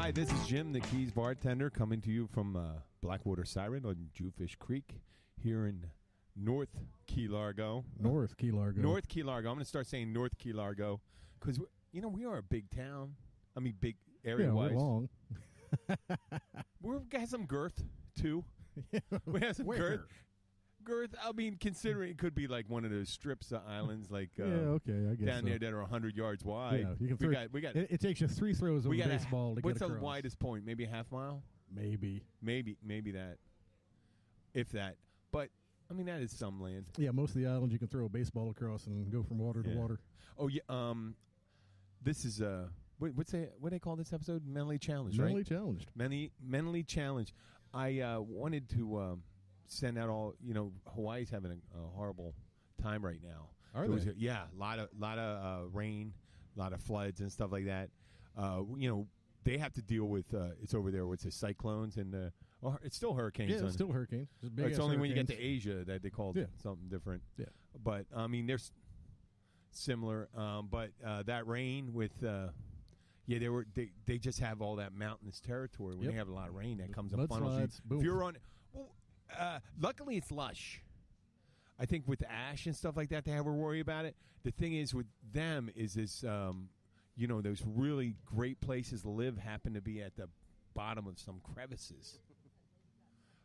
Hi, this is Jim, the Keys bartender, coming to you from Blackwater Siren on Jewfish Creek here in North Key Largo. North Key Largo. North Key Largo. I'm going to start saying North Key Largo because, we are a big town. I mean, big area-wise. Yeah, we're long. We've got some girth, too. Yeah. We have some Where? girth. I mean, considering it could be like one of those strips of islands, like Yeah, okay, I guess down so. there that are 100 yards wide. Yeah, you can throw, we got. it takes you 3 throws of a baseball to get What's across. the widest point? Maybe a half mile. Maybe Maybe if that. But I mean, that is some land. Yeah, most of the islands you can throw a baseball across and go from water to water. Oh yeah. This is what do they call this episode? Mentally challenged. Mentally right? challenged. Mentally challenged. I wanted to send out all. Hawaii's having a horrible time right now. Are they? Yeah, a lot of rain, a lot of floods and stuff like that. They have to deal with it's over there with the cyclones and it's still hurricanes. Yeah, it's still hurricanes. It's only when you get to Asia that they call it something different. Yeah, but I mean, there's similar. But that rain with. They just have all that mountainous territory. When they have a lot of rain, that comes and funnels you. If you're on, luckily it's lush. I think with ash and stuff like that, they have a worry about it. The thing is with them is this, those really great places to live happen to be at the bottom of some crevices,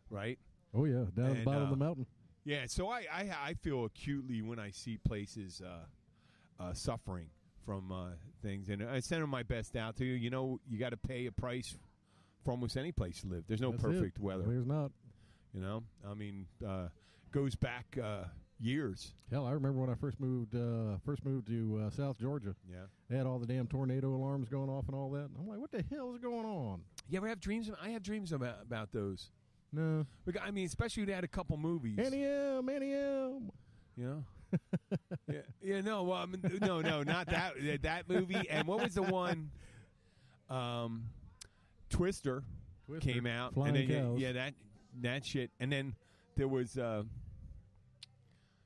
right? Oh yeah, down at the bottom of the mountain. Yeah, so I feel acutely when I see places suffering from things, and I send them my best out to you. You got to pay a price for almost any place you live. There's no perfect weather. There's not. I mean, goes back years. Hell, I remember when I first moved to South Georgia. Yeah, they had all the damn tornado alarms going off and all that. I'm like, what the hell is going on? You ever have dreams? I have dreams about those. No, I mean, especially they had a couple movies. NEM. No, not that movie. And what was the one? Twister came out, Flying and then Cows. that shit. And then there was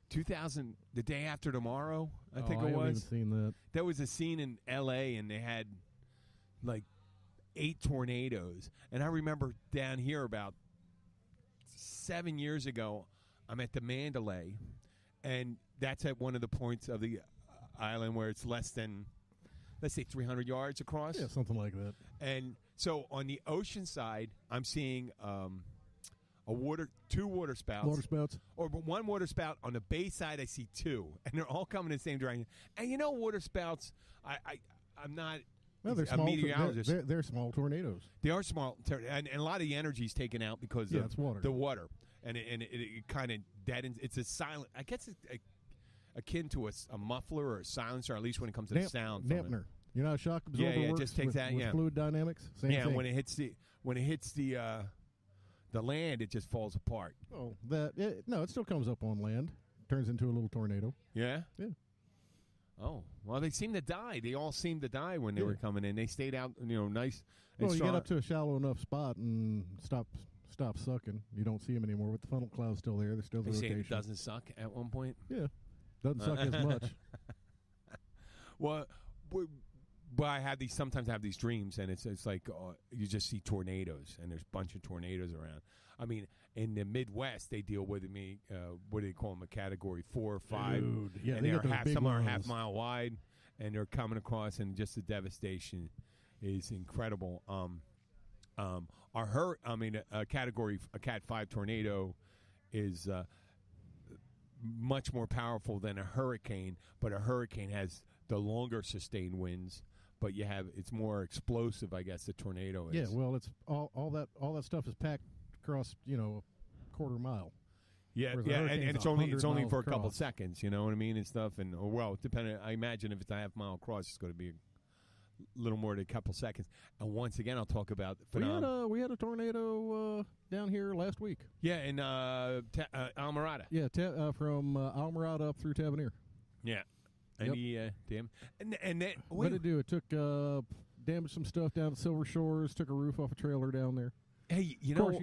2000, The Day After Tomorrow. I think it was. I haven't seen that. There was a scene in L.A. and they had like 8 tornadoes. And I remember down here about 7 years ago, I'm at the Mandalay. And that's at one of the points of the island where it's less than, let's say, 300 yards across. Yeah, something like that. And so on the ocean side, I'm seeing two water spouts. Water spouts. Or one water spout. On the bay side, I see 2. And they're all coming in the same direction. And water spouts, I'm not Well, they're a small. meteorologist. They're small tornadoes. They are small. And a lot of the energy is taken out because of it's water. the water. And it kind of deadens. It's a silent. I guess it's akin to a muffler or a silencer, at least when it comes to the sound. Dampener. You know how shock absorber works? Just takes that. With fluid dynamics. Same thing. When it hits the land, it just falls apart. Oh, it still comes up on land. Turns into a little tornado. Yeah. Yeah. Oh well, they seem to die. They all seemed to die when they were coming in. They stayed out, nice. Well, you get up to a shallow enough spot and stop sucking. You don't see them anymore. With the funnel cloud's still there. There's still the rotation. It doesn't suck at one point. Yeah, doesn't suck as much. Well, I have these. Sometimes I have these dreams, and it's like you just see tornadoes, and there's a bunch of tornadoes around. I mean, in the Midwest, they deal with me. What do they call them? A Category 4 or 5. Dude, yeah, and they're some are half mile wide, and they're coming across, and just the devastation is incredible. A Cat 5 tornado is much more powerful than a hurricane, but a hurricane has the longer sustained winds. But it's more explosive, I guess. The tornado is. Yeah, well, it's all that stuff is packed across a quarter mile. Yeah, and it's only for a couple seconds. You know what I mean, and stuff. And depending. I imagine if it's a half mile across, it's going to be a little more than a couple seconds. And once again, I'll talk about we had a tornado down here last week. Yeah, in Almirada. Yeah, from Almirada up through Tavernier. Yeah. Damn. And then what did it do? It took damaged some stuff down at Silver Shores. Took a roof off a trailer down there. Hey, of course,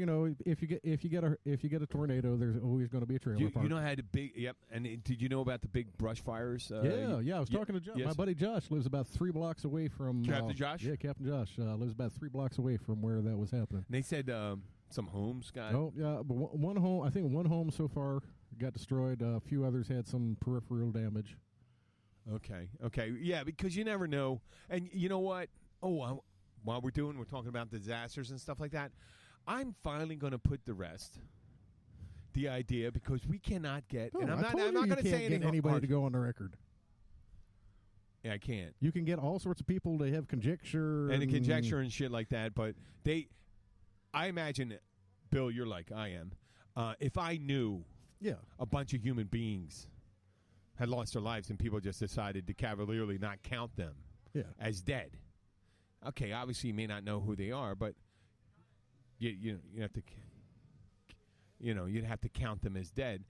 if you get a tornado, there's always going to be a trailer park. You know how the big and did you know about the big brush fires? Yeah. I was talking to Josh. Yes. My buddy Josh lives about 3 blocks away from Captain Josh. Yeah, Captain Josh lives about 3 blocks away from where that was happening. And they said some homes got. Oh yeah, but one home. I think one home so far got destroyed. A few others had some peripheral damage. Okay, yeah, because you never know. And you know what? While we're talking about disasters and stuff like that, I'm finally going to put to rest the idea, because we cannot get. And I'm not going to say anything. Anybody to go on the record. Yeah, I can't. You can get all sorts of people to have conjecture and shit like that, but I imagine, Bill, you're like I am. If I knew, a bunch of human beings had lost their lives and people just decided to cavalierly not count them as dead. Okay, obviously you may not know who they are, but you have to, you'd have to count them as dead.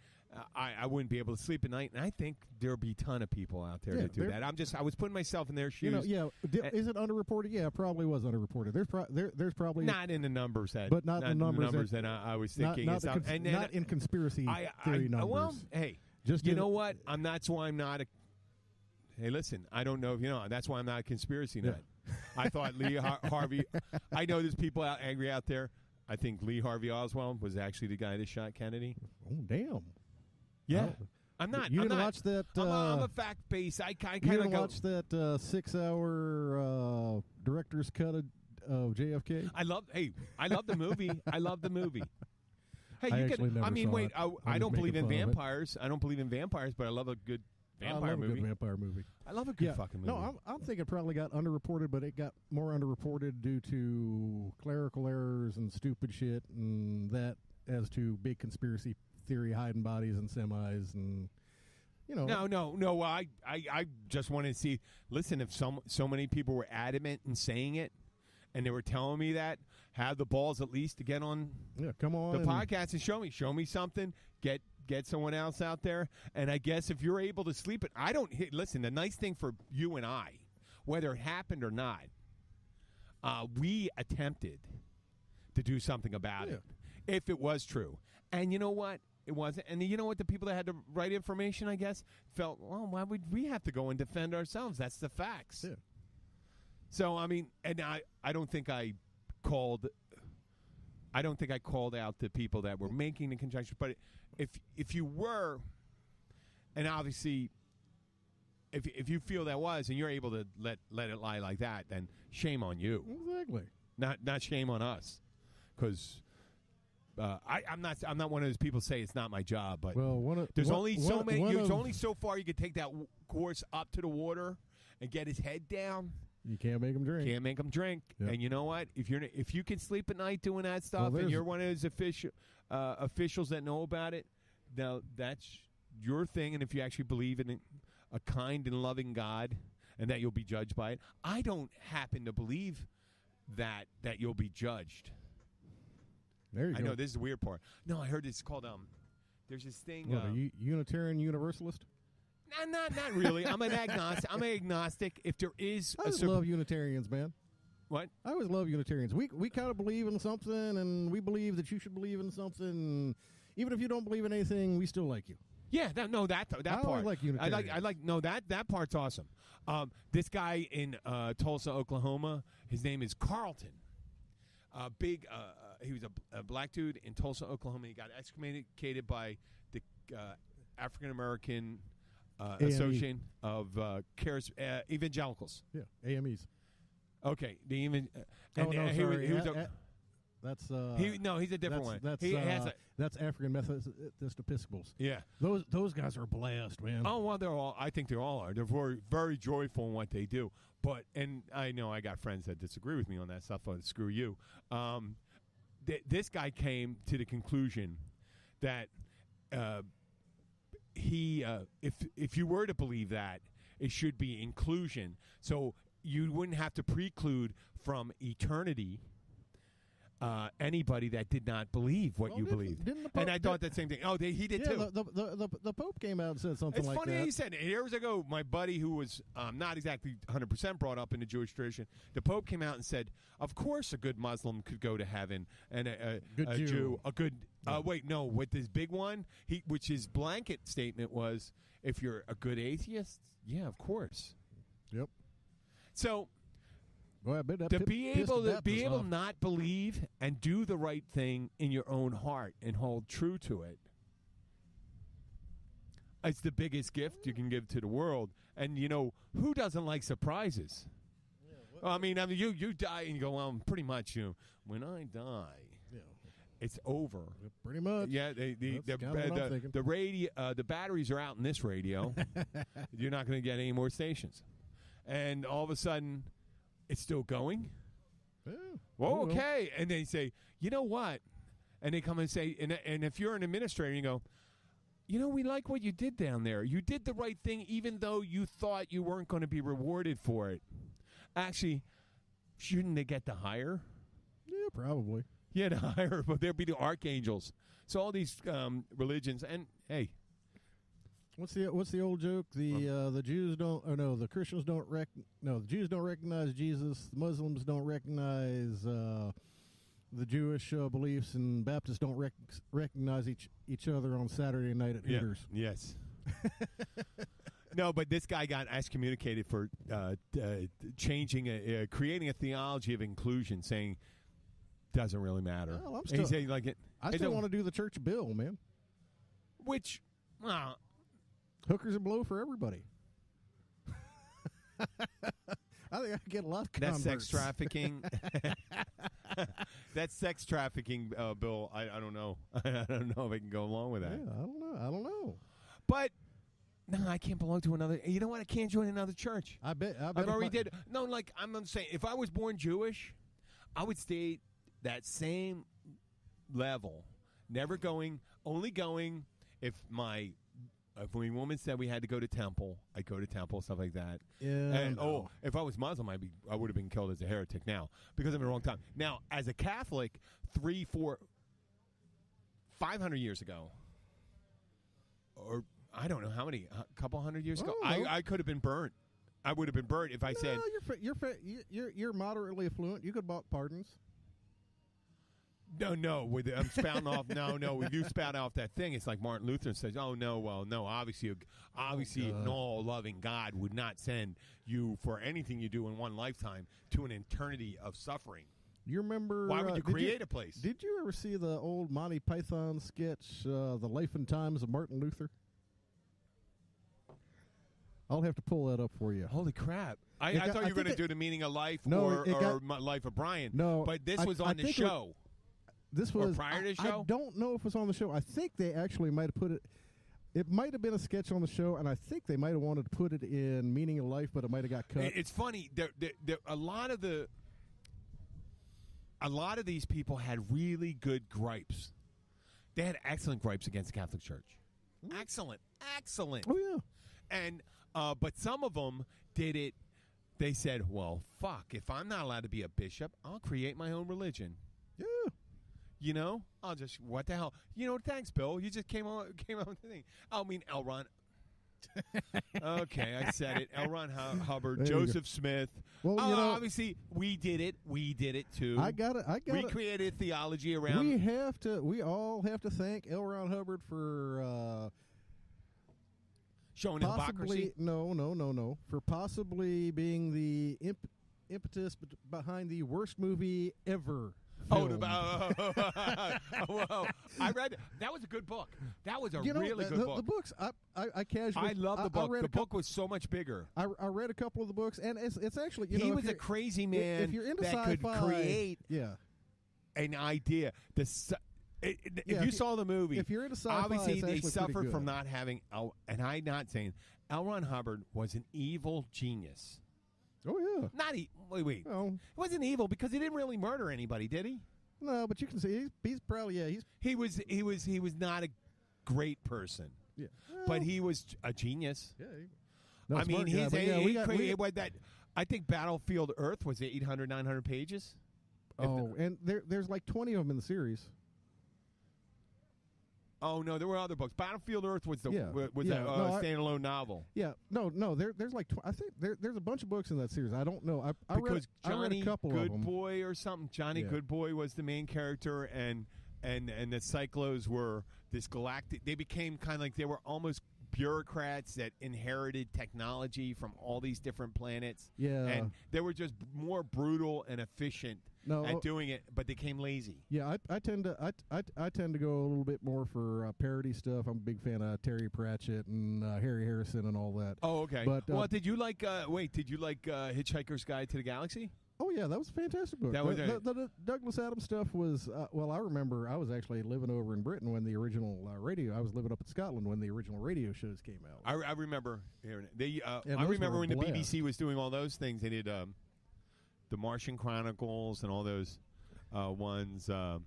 I wouldn't be able to sleep at night, and I think there'll be a ton of people out there that do that. I was putting myself in their shoes. Is it underreported? Yeah, it probably was underreported. There's probably not in the numbers that, but not the numbers that I was thinking. Not in conspiracy theory numbers. Well, hey, just you know what? That's why I'm not a. Hey, listen, I don't know if you know. That's why I'm not a conspiracy nut. I thought Lee Harvey. I know there's people angry out there. I think Lee Harvey Oswald was actually the guy that shot Kennedy. Oh, damn. Yeah. I'm not. You didn't watch that? I'm a fact base. I kind of You didn't watch that 6-hour director's cut of JFK? I love the movie. I love the movie. Hey, I don't believe in vampires. I don't believe in vampires, but I love a good vampire movie. I love a good fucking movie. No, I'm thinking it probably got underreported, but it got more underreported due to clerical errors and stupid shit, and that as to big conspiracy theory hiding bodies and semis and No. I just want to see. Listen, if so many people were adamant in saying it, and they were telling me that, have the balls at least to get on. Yeah, come on the podcast and show me something. Get someone else out there. And I guess if you're able to sleep, listen. The nice thing for you and I, whether it happened or not, we attempted to do something about it if it was true. And you know what? It wasn't. And you know what? The people that had the right information, I guess, felt, well, why would we have to go and defend ourselves? That's the facts. Yeah. So, I mean, and I don't think I called out the people that were making the conjecture. But if you were, and obviously, if you feel that was, and you're able to let it lie like that, then shame on you. Exactly. Not shame on us, because. I'm not one of those people say it's not my job, but there's only so far you can take that horse up to the water and get his head down. You can't make him drink. Yep. And you know what? If you can sleep at night doing that stuff, and you're one of those officials that know about it, now that's your thing. And if you actually believe in a kind and loving God, and that you'll be judged by it, I don't happen to believe that you'll be judged. There you go. I know, this is the weird part. No, I heard it's called, there's this thing. What, are you Unitarian Universalist? Not really. I'm an agnostic. If there is I love Unitarians, man. What? I always love Unitarians. We kind of believe in something, and we believe that you should believe in something. Even if you don't believe in anything, we still like you. Yeah, that part. I like Unitarians. I like that part's awesome. This guy in Tulsa, Oklahoma, his name is Carlton. He was a black dude in Tulsa, Oklahoma. He got excommunicated by the African American Association of Evangelicals. Yeah, AMEs. Okay, sorry. He's a different one. That's African Methodist Episcopals. Yeah, those guys are blessed, man. Oh well, I think they all are. They're very, very joyful in what they do. And I know I got friends that disagree with me on that stuff. But screw you. This guy came to the conclusion that if you were to believe that, it should be inclusion. So you wouldn't have to preclude from eternity anybody that did not believe what you believed. And I thought that same thing. Oh, he did too. The Pope came out and said something like that. It's funny he said it. Years ago, my buddy who was not exactly 100% brought up in the Jewish tradition, the Pope came out and said, of course a good Muslim could go to heaven, and a Jew, a good... with this big one, which his blanket statement was, if you're a good atheist, yeah, of course. Yep. So... to be able to not believe and do the right thing in your own heart and hold true to it, it's the biggest gift you can give to the world. And who doesn't like surprises? I mean, you die and you go, well, pretty much when I die, it's over. Pretty much. Yeah, the radio, the batteries are out in this radio. You're not going to get any more stations, and all of a sudden. It's still going? Yeah. Well, okay. And they say, you know what? And they come and say, and if you're an administrator, you go, we like what you did down there. You did the right thing even though you thought you weren't going to be rewarded for it. Actually, shouldn't they get the hire? Yeah, probably. Yeah, the hire, but there'd be the archangels. So all these religions, and hey. What's the old joke? The Jews don't, or no, the Christians don't the Jews don't recognize Jesus. The Muslims don't recognize the Jewish beliefs, and Baptists don't recognize each other on Saturday night at Hooters. Yes. No, but this guy got excommunicated for creating a theology of inclusion, saying doesn't really matter. Well, I still want to do the Church Bill, man. Which, hookers and blow for everybody. I think I could get a lot of converts. That's sex trafficking. That's sex trafficking, Bill. I don't know. I don't know if I can go along with that. Yeah, I don't know. But no, I can't belong to another. You know what? I can't join another church. I've already did. No, I'm saying, if I was born Jewish, I would stay that same level. Never going. Only going if my. If a woman said we had to go to temple, I'd go to temple, stuff like that. Yeah. And if I was Muslim, I would have been killed as a heretic now because I'm in the wrong time. Now, as a Catholic, 300, 400, 500 years ago, or I don't know how many, a couple hundred years ago, I could have been burnt. I would have been burnt if I said you're moderately affluent. You could bought pardons. No. I'm spouting off. No. When you spout off that thing, it's like Martin Luther says, "Oh no, well, no. Obviously, an all-loving God would not send you for anything you do in one lifetime to an eternity of suffering." You remember? Why would you create a place? Did you ever see the old Monty Python sketch, "The Life and Times of Martin Luther"? I'll have to pull that up for you. Holy crap! I thought you were going to do the meaning of life or Life of Brian. No, but this was on the show. This was prior to the show? I don't know if it was on the show. I think they actually might have put it. It might have been a sketch on the show, and I think they might have wanted to put it in Meaning of Life, but it might have got cut. It's funny. A lot of these people had really good gripes. They had excellent gripes against the Catholic Church. Excellent. Oh yeah. And but some of them did it. They said, "Well, fuck. If I'm not allowed to be a bishop, I'll create my own religion." Yeah. I'll just, what the hell? Thanks, Bill. You just came on with the thing. I mean, L. Ron. Okay, I said it. L. Ron Hubbard, Joseph Smith. Well, obviously, we did it. We did it, too. I got it. We created theology around. We all have to thank L. Ron Hubbard for... showing hypocrisy? No. For possibly being the impetus behind the worst movie ever. Whoa. I read that was a good book. That was a really good book. The books, I casually. I love the book. The book was so much bigger. I read a couple of the books, and it's actually, he was a crazy man if you're into that could create an idea. If you saw the movie, if you're into sci-fi, obviously they suffered good. from not having, and I'm not saying, L. Ron Hubbard was an evil genius. Oh, yeah. Wait. Well, he wasn't evil because he didn't really murder anybody, did he? No, but you can see he's probably, He was not a great person. Yeah. But he was a genius. Yeah. I think Battlefield Earth was 800, 900 pages. And there's like 20 of them in the series. Oh no, there were other books. Battlefield Earth was a standalone novel. Yeah, no. There's like I think there's a bunch of books in that series. I don't know. I read a couple of them. Goodboy or something. Johnny Goodboy was the main character, and the Cyclos were this galactic. They became kind of like they were almost bureaucrats that inherited technology from all these different planets. Yeah, and they were just more brutal and efficient at doing it, but they became lazy. Yeah, I tend to go a little bit more for parody stuff. I'm a big fan of Terry Pratchett and Harry Harrison and all that. Oh, okay. But did you like? Did you like Hitchhiker's Guide to the Galaxy? Oh yeah, that was a fantastic book. The Douglas Adams stuff was I remember I was actually living over in Britain when the original radio. I was living up in Scotland when the original radio shows came out. I remember hearing it. I remember when the BBC was doing all those things. They did the Martian Chronicles and all those ones. The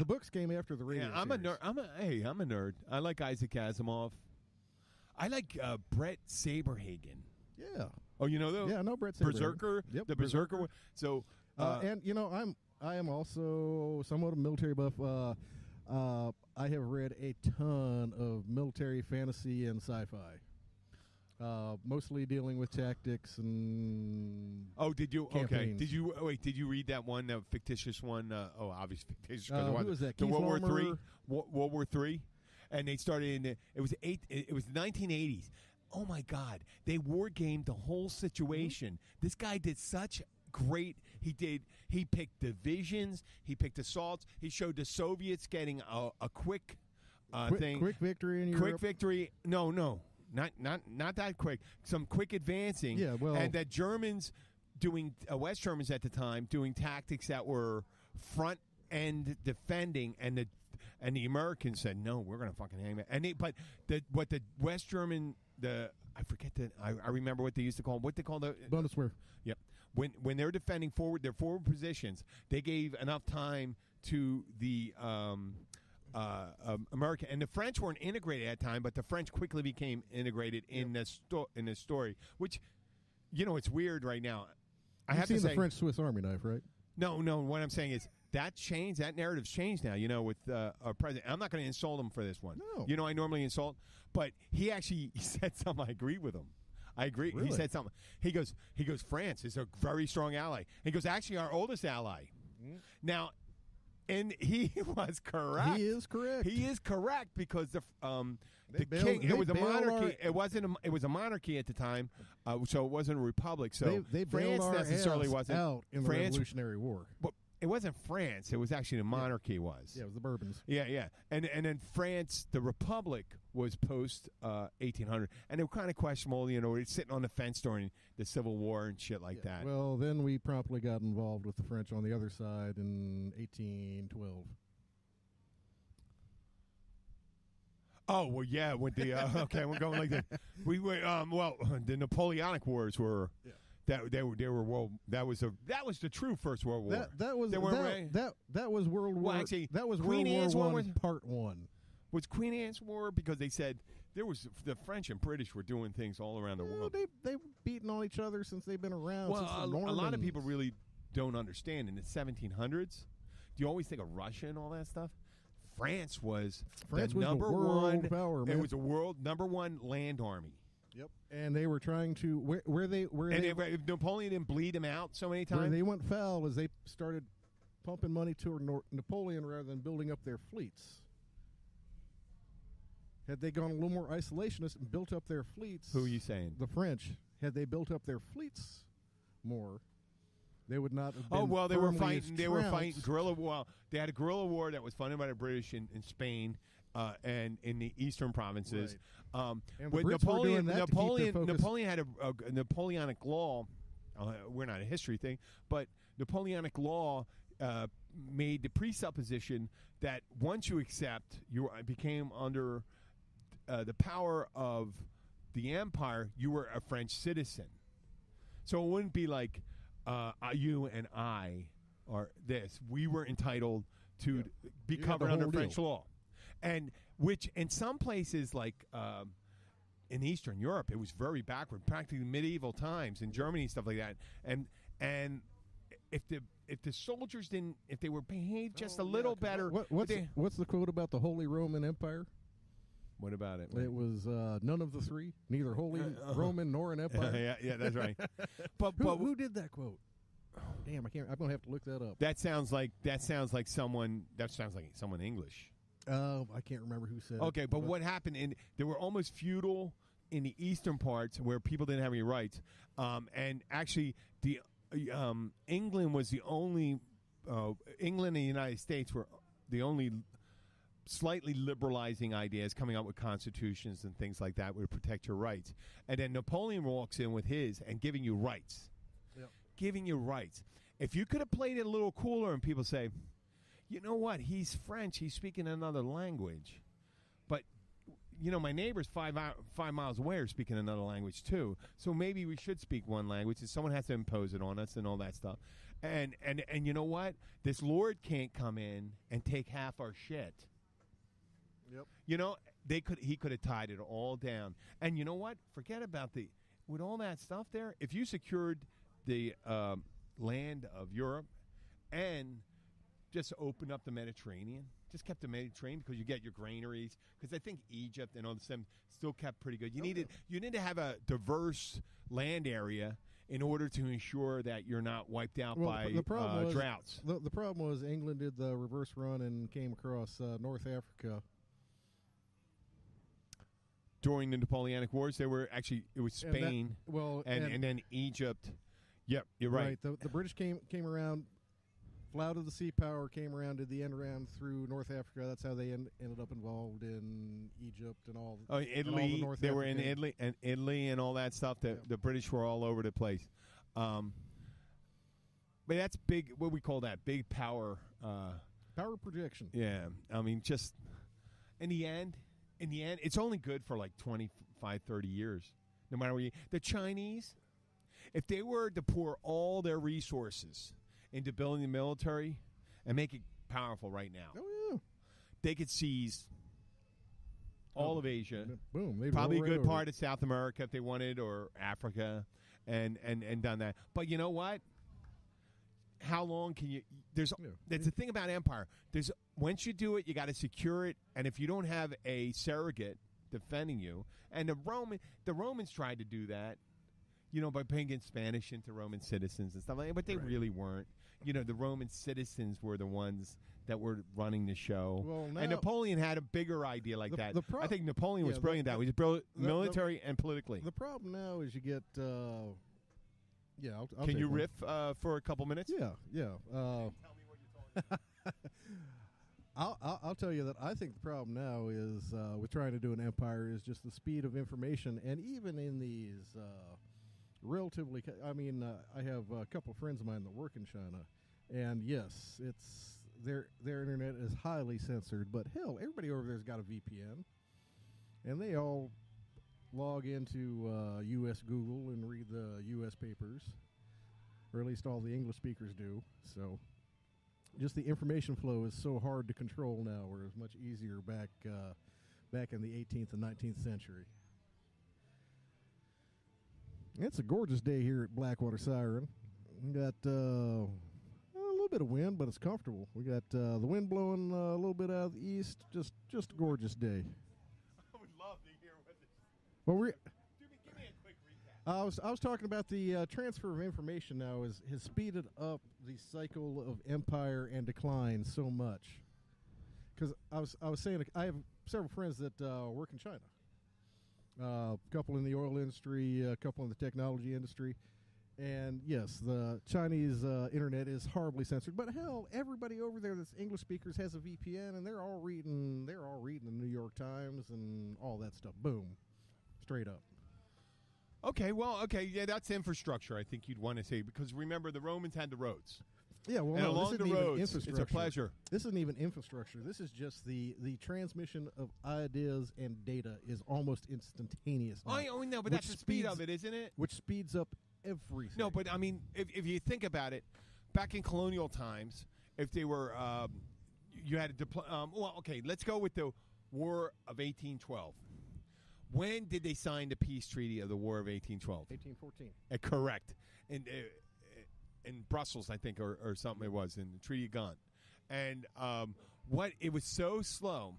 books came after the radio. Yeah, I'm a nerd. I'm a nerd. I like Isaac Asimov. I like Brett Saberhagen. Yeah. Oh, you know though? Yeah, I know Brett Saberhagen. Berserker. Yep, the Berserker. So, and I am also somewhat a military buff. I have read a ton of military fantasy and sci-fi. Mostly dealing with tactics and did you? Campaigns. Okay. Did you read that one, fictitious one? Obviously fictitious. Who was that? The World War III. World War III, and they started in. It was the 1980s. Oh my God! They war gamed the whole situation. Mm-hmm. This guy did such great. He picked divisions. He picked assaults. He showed the Soviets getting a quick thing. Quick victory in Europe. Quick victory. No. Not that quick. Some quick advancing. Yeah, well, and that Germans doing West Germans at the time doing tactics that were front end defending, and the Americans said no, we're going to fucking hang it. What the West German I forget that I remember what they used to call what they call the Bundeswehr. Yep. When they're defending their forward positions, they gave enough time to the American, and the French weren't integrated at that time, but the French quickly became integrated in this story. Which, it's weird right now. You've seen the French Swiss Army knife, right? No. What I'm saying is that changed. That narrative's changed now. With our president. I'm not going to insult him for this one. No. I normally insult, but he said something. I agreed with him. I agree. Really? He said something. He goes. France is a very strong ally. He goes. Actually, our oldest ally. Mm. Now. And he was correct. He is correct. He is correct because the king. It was a monarchy. It wasn't. It was a monarchy at the time, so it wasn't a republic. So they France necessarily wasn't out in the Revolutionary War. But it wasn't France. It was actually the monarchy. Was. Yeah, it was the Bourbons. Yeah. And then France, the republic, was post 1800, and they were kind of questionable. It's sitting on the fence during the Civil War and shit like that. Well, then we promptly got involved with the French on the other side in 1812. Oh well, yeah. With the okay, we're going like that. We were the Napoleonic Wars were. Yeah. They were world. That was the true First World War. That was World War. Well, actually, that was Queen Anne's War I, Part 1. Was Queen Anne's War because they said there was the French and British were doing things all around the world. They've beaten on each other since they've been around. Well, since a lot of people really don't understand. In the 1700s, do you always think of Russia and all that stuff? France was the number one power. It was a world number one land army. Yep, and they were trying to if Napoleon didn't bleed him out so many times, where they went foul as they started pumping money to Napoleon rather than building up their fleets. Had they gone a little more isolationist and built up their fleets, who are you saying? The French. Had they built up their fleets more, they would not have been. Oh well, they were fighting. They were fighting guerrilla war. They had a guerrilla war that was funded by the British in Spain and in the eastern provinces. Right. With Napoleon had a Napoleonic law. We're not a history thing, but Napoleonic law made the presupposition that once you accept, you became under the power of the empire. You were a French citizen, so it wouldn't be like you and I are this. We were entitled to be covered under French law. And which in some places, like in Eastern Europe, it was very backward, practically medieval times in Germany and stuff like that. And if the soldiers if they were behaved just a little better. What's the quote about the Holy Roman Empire? What about it? It was none of the three, neither Holy Roman nor an empire. Yeah, that's right. But who did that quote? Damn, I can't. I'm gonna have to look that up. That sounds like someone English. I can't remember who said. Okay, but what happened? They were almost feudal in the eastern parts where people didn't have any rights, and actually the England was the only England and the United States were the only slightly liberalizing ideas, coming up with constitutions and things like that would protect your rights. And then Napoleon walks in with his and giving you rights. Yep. Giving you rights. If you could have played it a little cooler and people say, you know what, he's French, he's speaking another language. But, my neighbors 5 miles away are speaking another language too. So maybe we should speak one language and someone has to impose it on us and all that stuff. And you know what? This Lord can't come in and take half our shit. Yep. He could have tied it all down. And you know what? Forget about with all that stuff there, if you secured the land of Europe and just opened up the Mediterranean, just kept the Mediterranean because you get your granaries, because I think Egypt and all the stuff still kept pretty good. You need to have a diverse land area in order to ensure that you're not wiped out by droughts. The problem was England did the reverse run and came across North Africa. During the Napoleonic Wars, it was Spain, and then Egypt. Yep, you're right. The British came around, flouted the sea power, came around, did the end round through North Africa. That's how they ended up involved in Egypt and all. Oh, Italy. They were in Italy and all that stuff. The British were all over the place. But that's big. What we call that big power. Power projection. Yeah, I mean, just in the end, it's only good for like 25, 30 years. No matter what the Chinese, if they were to pour all their resources into building the military and make it powerful right now, they could seize all of Asia. Boom. Probably a good part of South America if they wanted, or Africa, and done that. But you know what? How long can you? That's the thing about empire. Once you do it, you got to secure it, and if you don't have a surrogate defending you, and the Romans tried to do that, by bringing Spanish into Roman citizens and stuff like that, but they really weren't. The Roman citizens were the ones that were running the show. Well, and Napoleon had a bigger idea like that. I think Napoleon was brilliant that way. He was brilliant military and politically. The problem now is you get. I'll Can you riff for a couple minutes? Yeah. Tell me what you're talking about. I'll tell you that I think the problem now is with trying to do an empire is just the speed of information, and even in these relatively. I have a couple of friends of mine that work in China, and yes, it's their internet is highly censored. But hell, everybody over there's got a VPN, and they all log into U.S. Google and read the U.S. papers, or at least all the English speakers do. So just the information flow is so hard to control now, where it was much easier back in the 18th and 19th century. It's a gorgeous day here at Blackwater Siren. We got a little bit of wind, but it's comfortable. We got the wind blowing a little bit out of the east. Just a gorgeous day. I would love to hear what this. Well, give me a quick recap. I was talking about the transfer of information now has speeded up the cycle of empire and decline so much. Because I was saying I have several friends that work in China. A couple in the oil industry, a couple in the technology industry, and yes, the Chinese internet is horribly censored. But hell, everybody over there that's English speakers has a VPN, and they're all reading the New York Times and all that stuff. Boom, straight up. Okay, yeah, that's infrastructure. I think you'd want to say, because remember the Romans had the roads. Yeah, well, and no, along the roads, it's a pleasure. This isn't even infrastructure. This is just the transmission of ideas and data is almost instantaneous now. Oh, no, but that's the speed of it, isn't it? Which speeds up everything. No, but I mean, if you think about it, back in colonial times, if they were, you had to let's go with the War of 1812. When did they sign the peace treaty of the War of 1812? 1814. Correct. In Brussels, I think, or something it was, in the Treaty of Ghent. And it was so slow.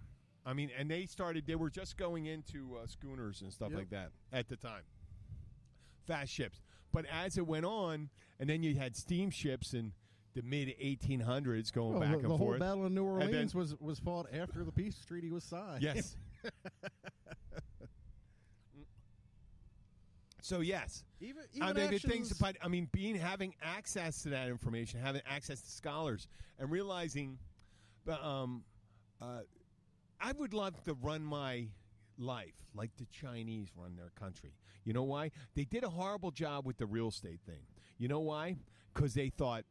I mean, and they were just going into schooners and stuff like that at the time. Fast ships. But as it went on, and then you had steamships in the mid-1800s going back and forth. The whole Battle of New Orleans was fought after the peace treaty was signed. Yes. So yes, even things, but I mean, having access to that information, having access to scholars, and realizing, I would love to run my life like the Chinese run their country. You know why? They did a horrible job with the real estate thing. You know why? Because they thought,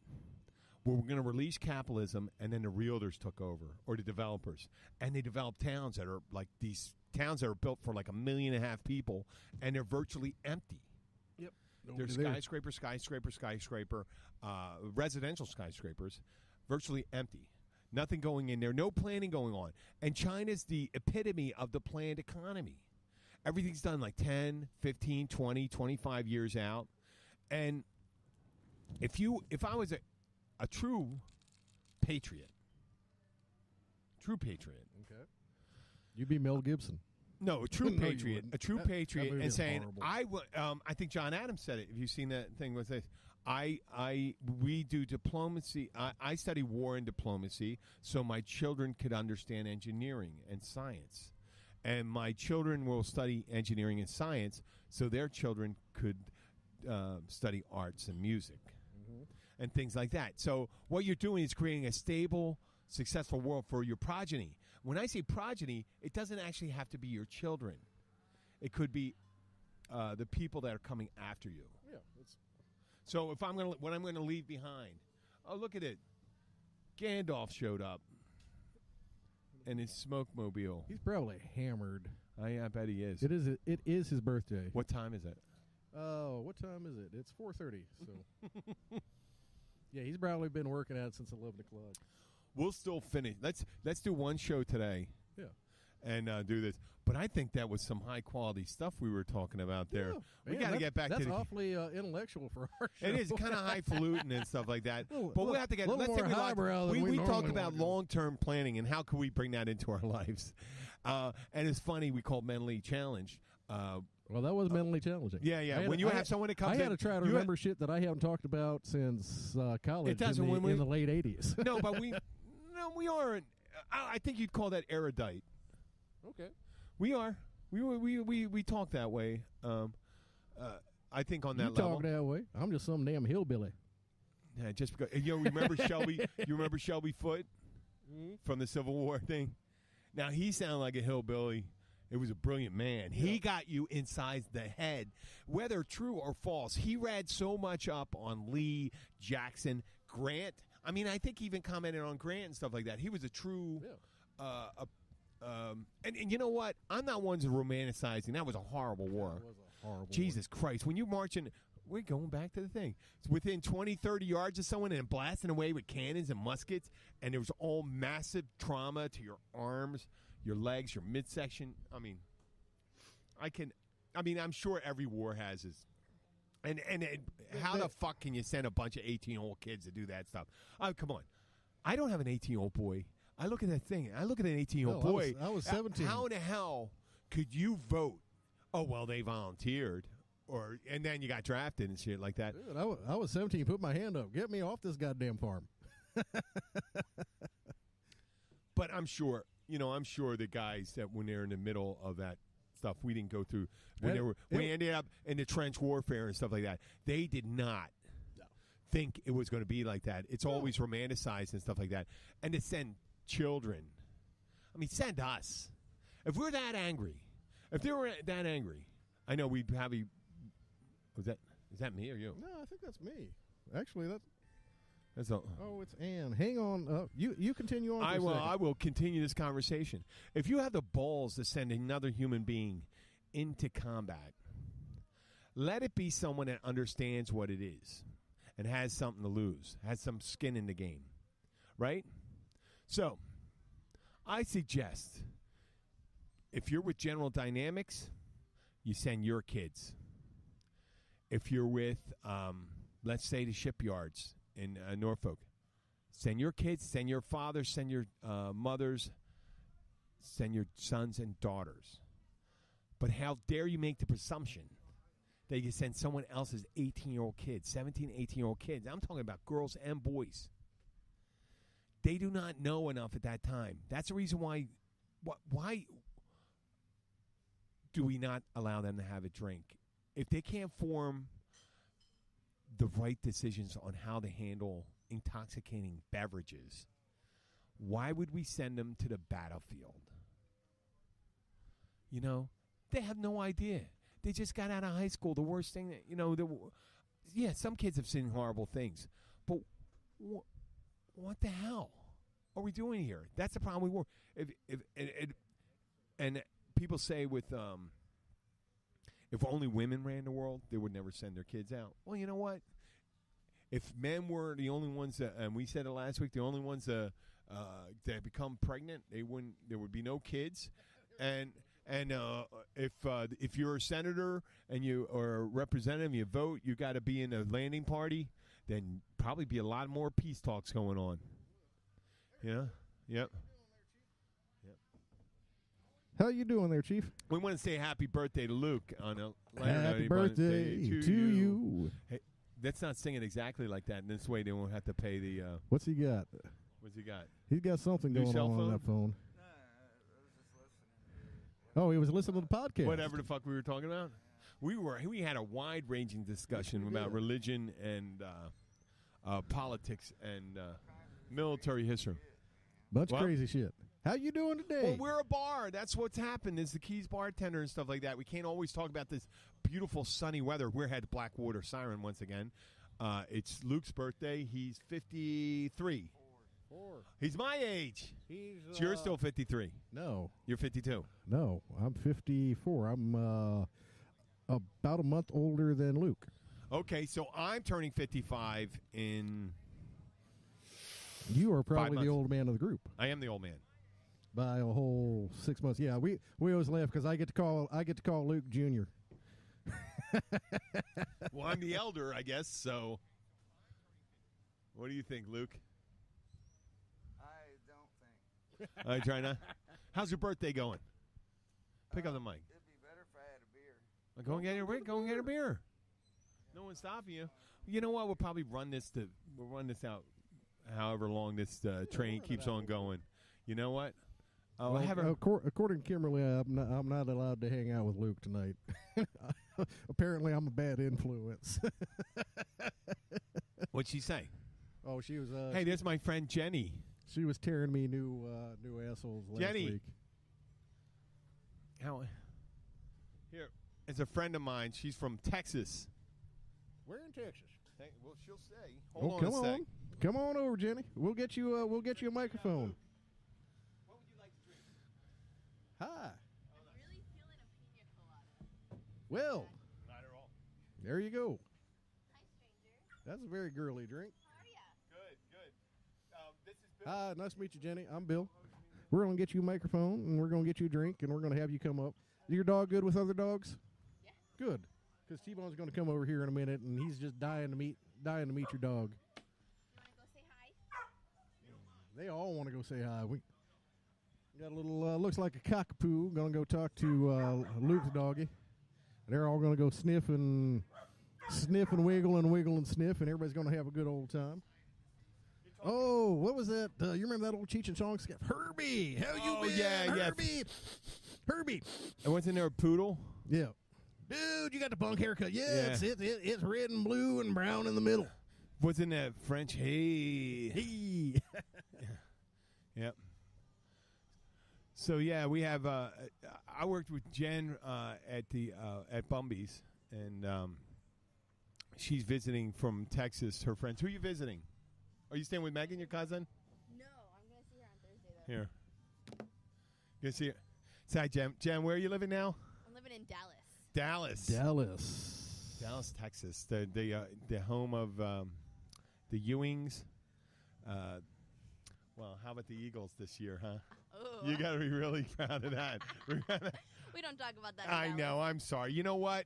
well, we're going to release capitalism, and then the realtors took over, or the developers, and they developed towns that are like these towns that are built for like 1.5 million people, and they're virtually empty. Yep. There's skyscraper, residential skyscrapers, virtually empty. Nothing going in there, no planning going on. And China's the epitome of the planned economy. Everything's done like 10, 15, 20, 25 years out. And if I was a true patriot, okay, you'd be Mel Gibson. No, a true patriot, that and saying, horrible. I think John Adams said it. Have you seen that thing with this? We do diplomacy. I study war and diplomacy, so my children could understand engineering and science, and my children will study engineering and science, so their children could study arts and music, and things like that. So what you're doing is creating a stable, successful world for your progeny. When I say progeny, it doesn't actually have to be your children. It could be the people that are coming after you. Yeah. So what I'm going to leave behind. Oh, look at it. Gandalf showed up in his smoke-mobile. He's probably hammered. I bet he is. It is his birthday. What time is it? Oh, what time is it? It's 4:30. So yeah, he's probably been working out since 11 o'clock. We'll still finish. Let's do one show today. Yeah. And do this. But I think that was some high-quality stuff we were talking about there. Yeah, we got to get back to That's awfully intellectual for our show. It is kind of highfalutin and stuff like that. But we have to get. Let's more highbrow than we talk normally about long-term planning and how can we bring that into our lives. And it's funny, we called Mentally Challenged. Well, that was mentally challenging. Yeah. When you have someone that comes in. I had to try to remember shit that I haven't talked about since college in the late 80s. No, but we aren't. I think you'd call that erudite. Okay. We are. We talk that way. I think on that level. You talk that way. I'm just some damn hillbilly. Yeah, just because remember Shelby. You remember Shelby Foote from the Civil War thing. Now he sounded like a hillbilly. It was a brilliant man. Yeah. He got you inside the head, whether true or false. He read so much up on Lee, Jackson, Grant. I mean, I think he even commented on Grant and stuff like that. He was a true. Yeah. And you know what? I'm not one to romanticizing. That was a horrible war. That was a horrible Jesus Christ. When you march in, we're going back to the thing. It's within 20, 30 yards of someone and blasting away with cannons and muskets, and there was all massive trauma to your arms, your legs, your midsection. I mean, I'm sure every war has his. And how the fuck can you send a bunch of 18-year-old kids to do that stuff? Oh, come on. I don't have an 18-year-old boy. I look at that thing. I look at an 18-year-old boy. I was 17. How in the hell could you vote? Oh, well, they volunteered. And then you got drafted and shit like that. Dude, I was 17. Put my hand up. Get me off this goddamn farm. But I'm sure the guys that when they're in the middle of that stuff, we didn't go through. When we ended up in the trench warfare and stuff like that, they did not think it was going to be like that. It's always romanticized and stuff like that. And to send children, send us. If we're that angry, if they were that angry, I know we'd probably. Is that me or you? No, I think that's me. Actually, that's all. Oh, it's Ann. Hang on. You continue on. I will continue this conversation. If you have the balls to send another human being into combat, let it be someone that understands what it is and has something to lose, has some skin in the game, right? So, I suggest if you're with General Dynamics, you send your kids. If you're with, let's say, the shipyards in Norfolk, send your kids, send your fathers, send your mothers, send your sons and daughters. But how dare you make the presumption that you send someone else's 18-year-old kids, 17, 18-year-old kids. I'm talking about girls and boys. They do not know enough at that time. That's the reason why do we not allow them to have a drink? If they can't form the right decisions on how to handle intoxicating beverages, why would we send them to the battlefield? You know, they have no idea. They just got out of high school. The worst thing that, some kids have seen horrible things. But what the hell are we doing here? That's the problem. And people say with if only women ran the world, they would never send their kids out. Well, you know what? If men were the only ones that, and we said it last week, the only ones that become pregnant, there would be no kids. And if you're a senator and you or a representative, you vote, you got to be in a landing party, then probably be a lot more peace talks going on. Yeah. Yep. How you doing there, Chief? We want to say happy birthday to Luke on a happy birthday to you. Hey, let's not sing it exactly like that. And this way they won't have to pay the. What's he got? What's he got? He's got something going on that phone. Oh, he was listening to the podcast. Whatever the fuck we were talking about. We had a wide-ranging discussion about religion and politics and military history. Bunch of crazy shit. How you doing today? Well, we're a bar. That's what's happened. Is the Keys bartender and stuff like that. We can't always talk about this beautiful sunny weather. We're at Blackwater Siren once again. It's Luke's birthday. He's 53. He's my age. So you're still 53. No. You're 52. No, I'm 54. I'm about a month older than Luke. Okay, so I'm turning 55 in. You are probably the old man of the group. I am the old man. By a whole 6 months. Yeah, we always laugh because I get to call Luke Jr. Well, I'm the elder, I guess. So, what do you think, Luke? I don't think. I try not. How's your birthday going? Pick up the mic. It'd be better if I had a beer. Go and get a beer. No one's stopping you. You know what? We'll probably run this out. However long this train keeps on going. You know what? Oh, according to Kimberly, I'm not allowed to hang out with Luke tonight. Apparently, I'm a bad influence. What'd she say? Oh, she was. Hey, there's my friend Jenny. She was tearing me new assholes last week. Here is a friend of mine. She's from Texas. Where in Texas? Well, she'll say. Hold on a sec. Come on over, Jenny. We'll get you a microphone. What would you like to drink? Hi. I'm really feeling a pina colada. Well, Not at all. there you go. Hi, stranger. That's a very girly drink. How are ya? Good. This is Bill. Hi, nice to meet you, Jenny. I'm Bill. We're going to get you a microphone, and we're going to get you a drink, and we're going to have you come up. Is your dog good with other dogs? Yeah. Good. Because T-Bone's going to come over here in a minute, and he's just dying to meet your dog. You want to go say hi? They all want to go say hi. We got a little, looks like a cockapoo. Going to go talk to Luke's doggy. They're all going to go sniff and wiggle and sniff, and everybody's going to have a good old time. Oh, what was that? You remember that old Cheech and Chong sketch? Herbie, how you been? Yeah. Herbie. And wasn't there a poodle? Yeah. Dude, you got the punk haircut. Yeah. It's red and blue and brown in the middle. Wasn't that French? Hey. Yep. So yeah, we have. I worked with Jen at Bumby's, and she's visiting from Texas. Her friends. Who are you visiting? Are you staying with Megan, your cousin? No, I'm going to see her on Thursday, though. Here. You see her? Say hi, Jen. Jen, where are you living now? I'm living in Dallas. Dallas, Texas. The home of the Ewings. Well, how about the Eagles this year, huh? Oh. You got to be really proud of that. We don't talk about that. I know. I'm sorry. You know what?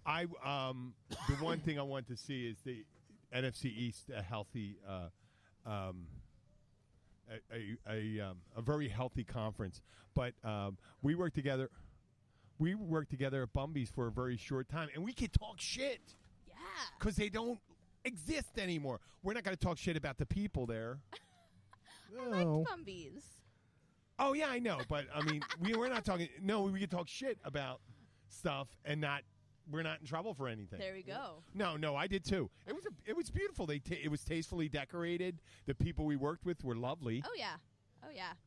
The one thing I want to see is the NFC East a healthy, a very healthy conference. But we worked together. We worked together at Bumby's for a very short time, and we could talk shit. Yeah. Because they don't exist anymore. We're not going to talk shit about the people there. I liked Bumby's. Oh yeah, I know, but I mean, we're not talking. No, we could talk shit about stuff and not. We're not in trouble for anything. There we go. No, I did too. It was beautiful. It was tastefully decorated. The people we worked with were lovely. Oh yeah.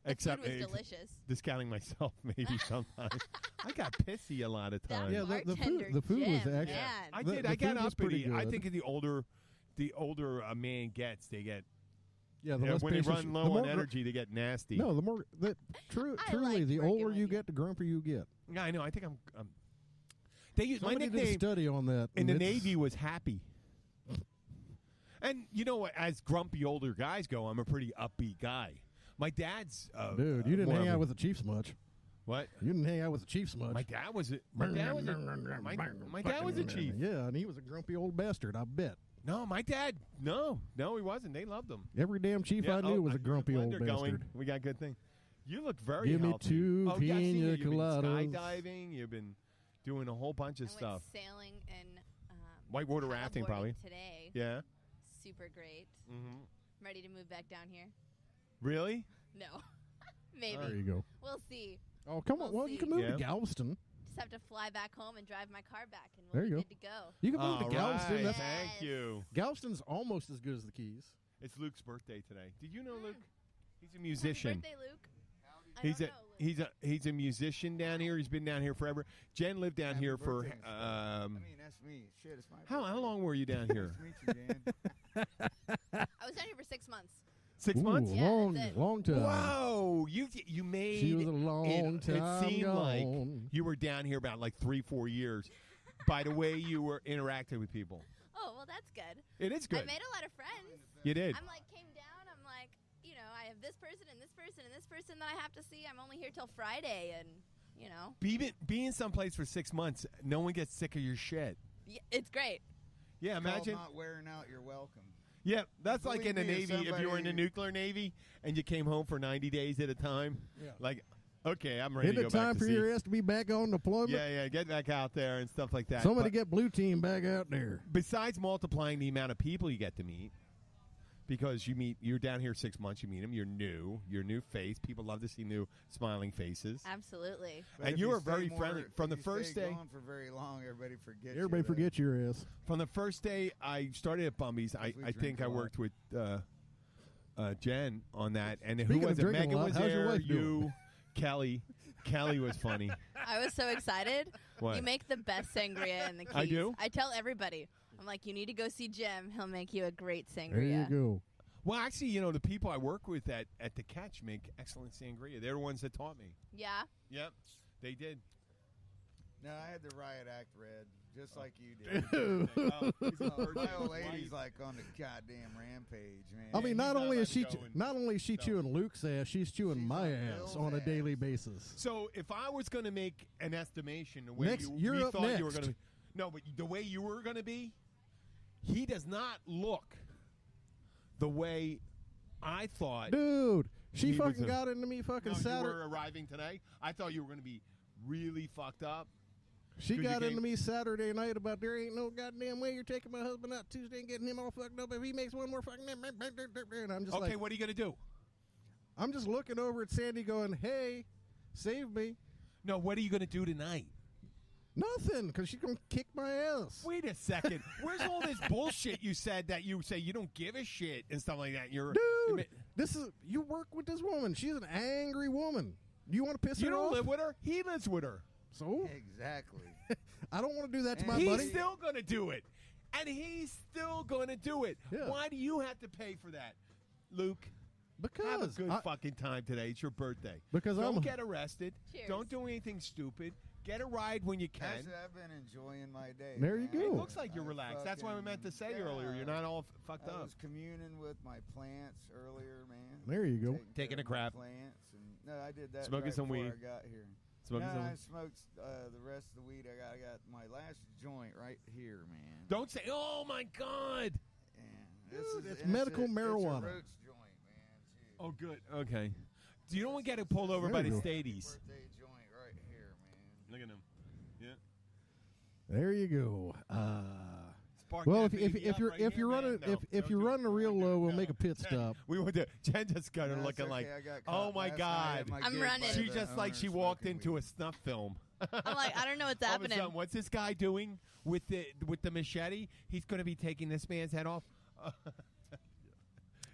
The Except food was delicious. Discounting myself, maybe sometimes. I got pissy a lot of times. Yeah, the food was actually. I did. I got uppity. I think the older a man gets, they get. Yeah, when they run low on energy, they get nasty. No, the more truly, the older you get, the grumpier you get. Yeah, I know. I think I'm. They use my Somebody nickname did a study on that in the Navy was happy. And you know what? As grumpy older guys go, I'm a pretty upbeat guy. My dad's dude. You didn't hang out with the Chiefs much. What? You didn't hang out with the Chiefs much. My dad was a chief. Yeah, and he was a grumpy old bastard. I bet. No, my dad. No, he wasn't. They loved him. Every damn chief I knew was a grumpy old bastard. We got good thing. You look very Give healthy. me two yeah, pina you've been coladas. skydiving. You've been doing a whole bunch of stuff. Sailing and whitewater rafting, probably. Today. Yeah. Super great. Mm-hmm. Ready to move back down here? Really? No. Maybe. There you go. We'll see. Oh, come on. Well, you can move to Galveston. Just have to fly back home and drive my car back, and There we'll you be go. good to go. You can move to Galveston. Right. That's, Thank you. Galveston's almost as good as the Keys. It's Luke's birthday today. Did you know Luke? He's a musician. Happy birthday, Luke. He's a musician down here. He's been down here forever. Jen lived down here for. I mean, that's me. Shit, it's my. How long were you down here? Nice to meet you, Jan. I was down here for 6 months. 6 months? Yeah, long time. Whoa! You made. She was a long time It seemed like gone. you were down here about like 3-4 years. By the way, you were interacting with people. Oh well, that's good. It is good. I made a lot of friends. You did. I'm like came down. I'm like, I have this person and this person and this person that I have to see. I'm only here till Friday, and Being someplace for 6 months, no one gets sick of your shit. Yeah, it's great. Yeah, imagine. Not wearing out. You're welcome. Yeah, that's like in the Believe me, Navy. If you were in the nuclear Navy and you came home for 90 days at a time, like, okay, I'm ready to go back to sea. Isn't it time for your ass to be back on deployment? Yeah, get back out there and stuff like that. Somebody get blue team back out there. Besides multiplying the amount of people you get to meet, because you're down here 6 months, you meet them, you're new face. People love to see new smiling faces. Absolutely. But And if you were stay very more- friendly. From the if you first stay day. gone for very long, everybody forgets. Everybody forgets your ass. From the first day I started at Bumby's, I we think drink I a lot. worked with Jen on that. And Speaking who of was it? drinking a Megan lot, was how's your there. wife doing? You, Kelly. Kelly was funny. I was so excited. What? You make the best sangria in the Keys. I do? I tell everybody. I'm like, you need to go see Jim. He'll make you a great sangria. There you go. Well, actually, the people I work with at the Catch make excellent sangria. They're the ones that taught me. Yeah. Yep, they did. No, I had the riot act read, just like you did. My old lady's like on the goddamn rampage, man. I mean, he's not not only is allowed she to go and not only is she stuff. chewing Luke's ass, she's chewing She's my on ass Bill's on a daily ass. basis. So if I was going to make an estimation, the way Next- we you're up thought you were next. going to be, no, but the way you were going to be, he does not look the way I thought. Dude, she He was fucking got into me fucking No, you Saturday. were arriving today. I thought you were going to be really fucked up. She Could you got game- into me Saturday night about there ain't no goddamn way you're taking my husband out Tuesday and getting him all fucked up if he makes one more fucking. And I'm just Okay, like, what are you going to do? I'm just looking over at Sandy going, hey, save me. No, what are you going to do tonight? Nothing, because she's going to kick my ass. Wait a second. Where's all this bullshit you said that you say you don't give a shit and stuff like that? Dude, you work with this woman. She's an angry woman. You want to piss You her don't off? live with her. He lives with her. So? Exactly. I don't want to do that to my He's buddy. still going to do it. And he's still going to do it. Yeah. Why do you have to pay for that, Luke? Because Have a good I- fucking time today. It's your birthday. Because don't I'm- get arrested. Cheers. Don't do anything stupid. Get a ride when you can. Actually, I've been enjoying my day. There you man. go. It looks like you're relaxed. That's why I meant to say earlier. You're not all fucked I up. was communing with my plants earlier, man. There you go. Taking care a of my crap. Plants and no, I did that Smoking right some before weed. I got here. Smoking some? I smoked the rest of the weed. I got my last joint right here, man. Don't say, oh, my God. Yeah, it's medical marijuana. It's a roots joint, man, too. Oh, good. Okay. Do you don't want to get it pulled over by the Stadies? Birthday joint right here, man. Look at him. Yeah. There you go. Spark Well, that if baby if up you're right if here, you're man. running No, if don't you're do it. running real Don't do it. low, we'll No. make a pit stop. We went to Jen just got her No, it's looking okay. like, I got oh caught my last night at God. my I'm gig running. by She the just like owner she walked smoking into weed. a snuff film. I'm like, I don't know what's All of a happening. sudden, what's this guy doing with the machete? He's going to be taking this man's head off.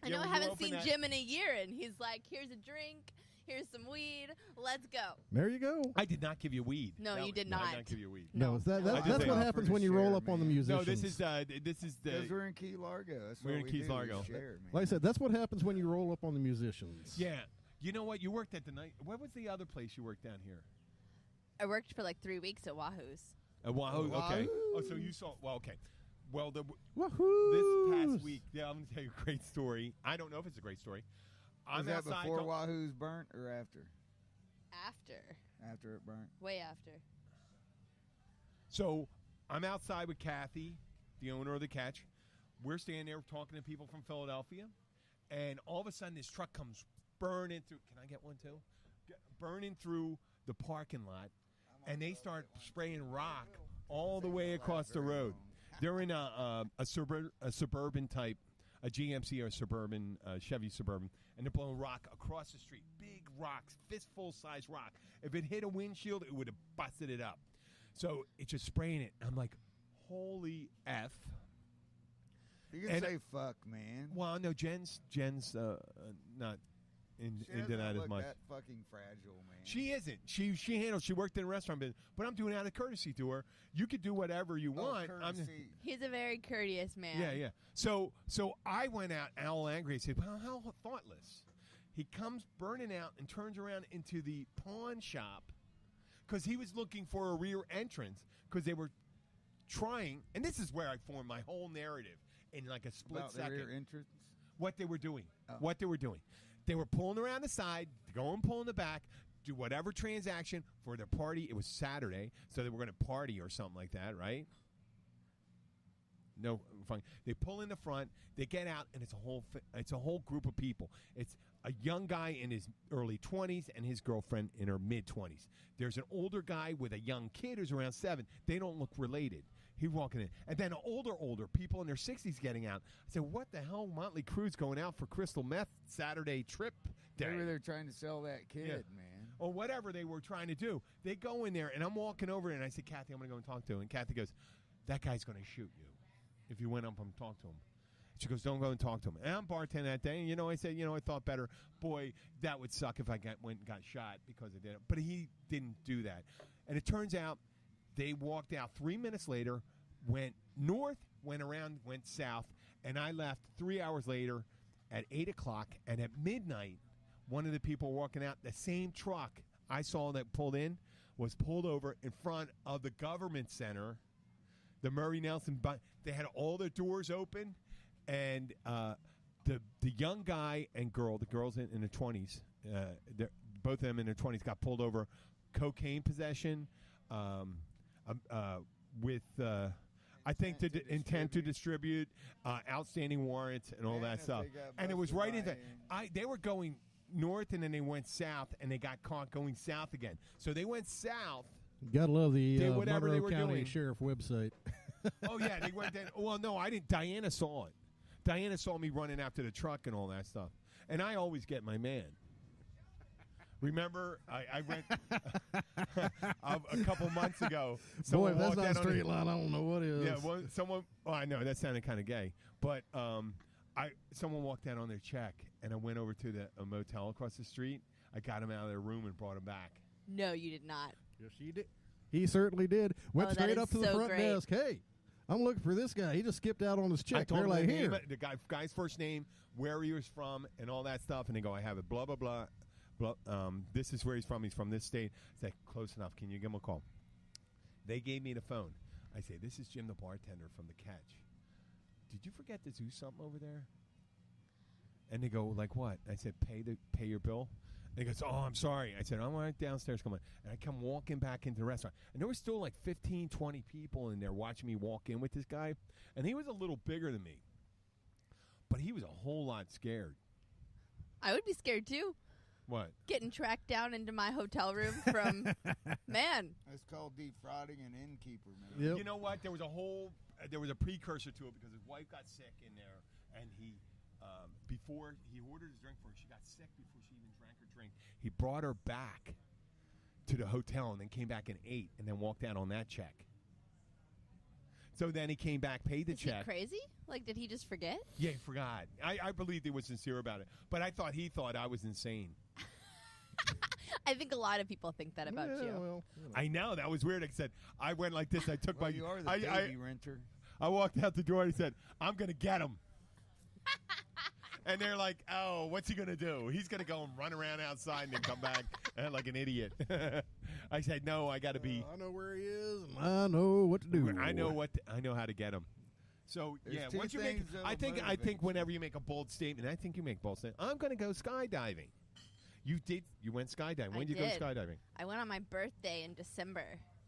I know I haven't seen Jim in a year, and he's like, here's a drink, here's some weed, let's go. There you go. I did not give you weed. No, you did No, I not. did not give you weed. No, No. that's I what happens when you roll up on the musicians. No, this is the Because we're in Key Largo. That's We're what in we Keys do. Largo. We share, man. like I said, that's what happens when you roll up on the musicians. yeah. You know what? You worked at the night. What was the other place you worked down here? I worked for like 3 weeks at Wahoo's. Wahoo. Okay. Wahoo. Oh, so you saw. Well, okay. Well, Woohoo! this past week, yeah, I'm gonna tell you a great story. I don't know if it's a great story. Was I'm that outside. before Wahoo's burnt or after? After. After it burnt. Way after. So I'm outside with Kathy, the owner of the Catch. We're standing there talking to people from Philadelphia, and all of a sudden this truck comes burning through. Can I get one too? Burning through the parking lot, and they start spraying rock all the way across the road. They're in a suburban type, a GMC or suburban, Chevy Suburban, and they're blowing rock across the street. Big rocks, fistful size rock. If it hit a windshield, it would have busted it up. So it's just spraying it. I'm like, holy F. You can And- say fuck, man. Well, no, Jen's not She into doesn't that as look much. that fucking fragile, man. She isn't. She handles. She worked in a restaurant business, but I'm doing out of courtesy to her. You could do whatever you want. I'm Courtesy. He's a very courteous man. yeah. So I went out all angry. I said, "Well, how thoughtless." He comes burning out and turns around into the pawn shop because he was looking for a rear entrance because they were trying. And this is where I formed my whole narrative in like a split About the second. rear entrance. What they were doing. Oh. What they were doing. They were pulling around the side, going pulling the back, do whatever transaction for their party. It was Saturday, so they were going to party or something like that, right? No, fine. They pull in the front, they get out, and it's a whole group of people. It's a young guy in his early 20s and his girlfriend in her mid 20s. There's an older guy with a young kid who's around 7. They don't look related. He's walking in, and then older people in their 60s getting out. I said, "What the hell, Motley Crue's going out for crystal meth Saturday trip day?" Maybe they're trying to sell that kid, Yeah. man. Or whatever they were trying to do. They go in there, and I'm walking over, and I said, "Kathy, I'm going to go and talk to him." And Kathy goes, "That guy's going to shoot you if you went up and talk to him." She goes, "Don't go and talk to him." And I'm bartending that day, and I said, I thought better. Boy, that would suck if I went and got shot because I did it. But he didn't do that. And it turns out they walked out 3 minutes later, went north, went around, went south, and I left 3 hours later at 8 o'clock. And at midnight, one of the people walking out, the same truck I saw that pulled in was pulled over in front of the government center, the Murray Nelson. They had all their doors open, and the young guy and girl, the girl's in their 20s, both of them in their 20s, got pulled over, cocaine possession, with I think the intent to distribute, outstanding warrants, and all Man, that if stuff. they got And it was busted right by into. They were going north, and then they went south, and they got caught going south again. So they went south. Gotta love the Did whatever they Monroe were County doing. Sheriff website. Oh yeah, they went then. Well, no, I didn't. Diana saw it. Diana saw me running after the truck and all that stuff. And I always get my man. Remember, I went a couple months ago. Boy, if that's walked not a out on straight the- line, I don't know what is. Yeah, well, someone. Oh, I know that sounded kind of gay, but someone walked out on their check, and I went over to the motel across the street. I got him out of their room and brought him back. No, you did not. Yes, he did. He certainly did. Went Oh, that straight is up to the so front great. desk. Hey, I'm looking for this guy. He just skipped out on his I check. told They're him like, the name, here. the guy's first name, where he was from, and all that stuff. And they go, "I have it. Blah blah blah. This is where he's from. He's from this state." I said, "Close enough. Can you give him a call?" They gave me the phone. I say, "This is Jim, the bartender from the Catch. Did you forget to do something over there?" And they go, "Like what?" I said, "Pay your bill." And he goes, "Oh, I'm sorry." I said, "I'm right downstairs. Come on." And I come walking back into the restaurant. And there was still like 15, 20 people in there watching me walk in with this guy. And he was a little bigger than me. But he was a whole lot scared. I would be scared, too. What? Getting tracked down into my hotel room from, man. It's called defrauding an innkeeper, man. Yep. You know what? There was a precursor to it because his wife got sick in there. And he, before he ordered his drink for her, she got sick before she even drank her drink. He brought her back to the hotel and then came back and ate and then walked out on that check. So then he came back, paid the check. Is he crazy? Like, did he just forget? Yeah, he forgot. I believed he was sincere about it. But he thought I was insane. I think a lot of people think that about you. Well, I know. That was weird. I said, I went like this. I took Well, my... you are the baby renter. I walked out the door and he said, "I'm going to get him." And they're like, "Oh, what's he going to do? He's going to go and run around outside and then come back like an idiot." I said, "No, I got to be." I know where he is. And I know what to do. I know how to get him. So There's once you make, things that'll I think motivate whenever you make a bold statement, I think you make a bold statement. I'm going to go skydiving. You did. You went skydiving. When did you go skydiving? I went on my birthday in December.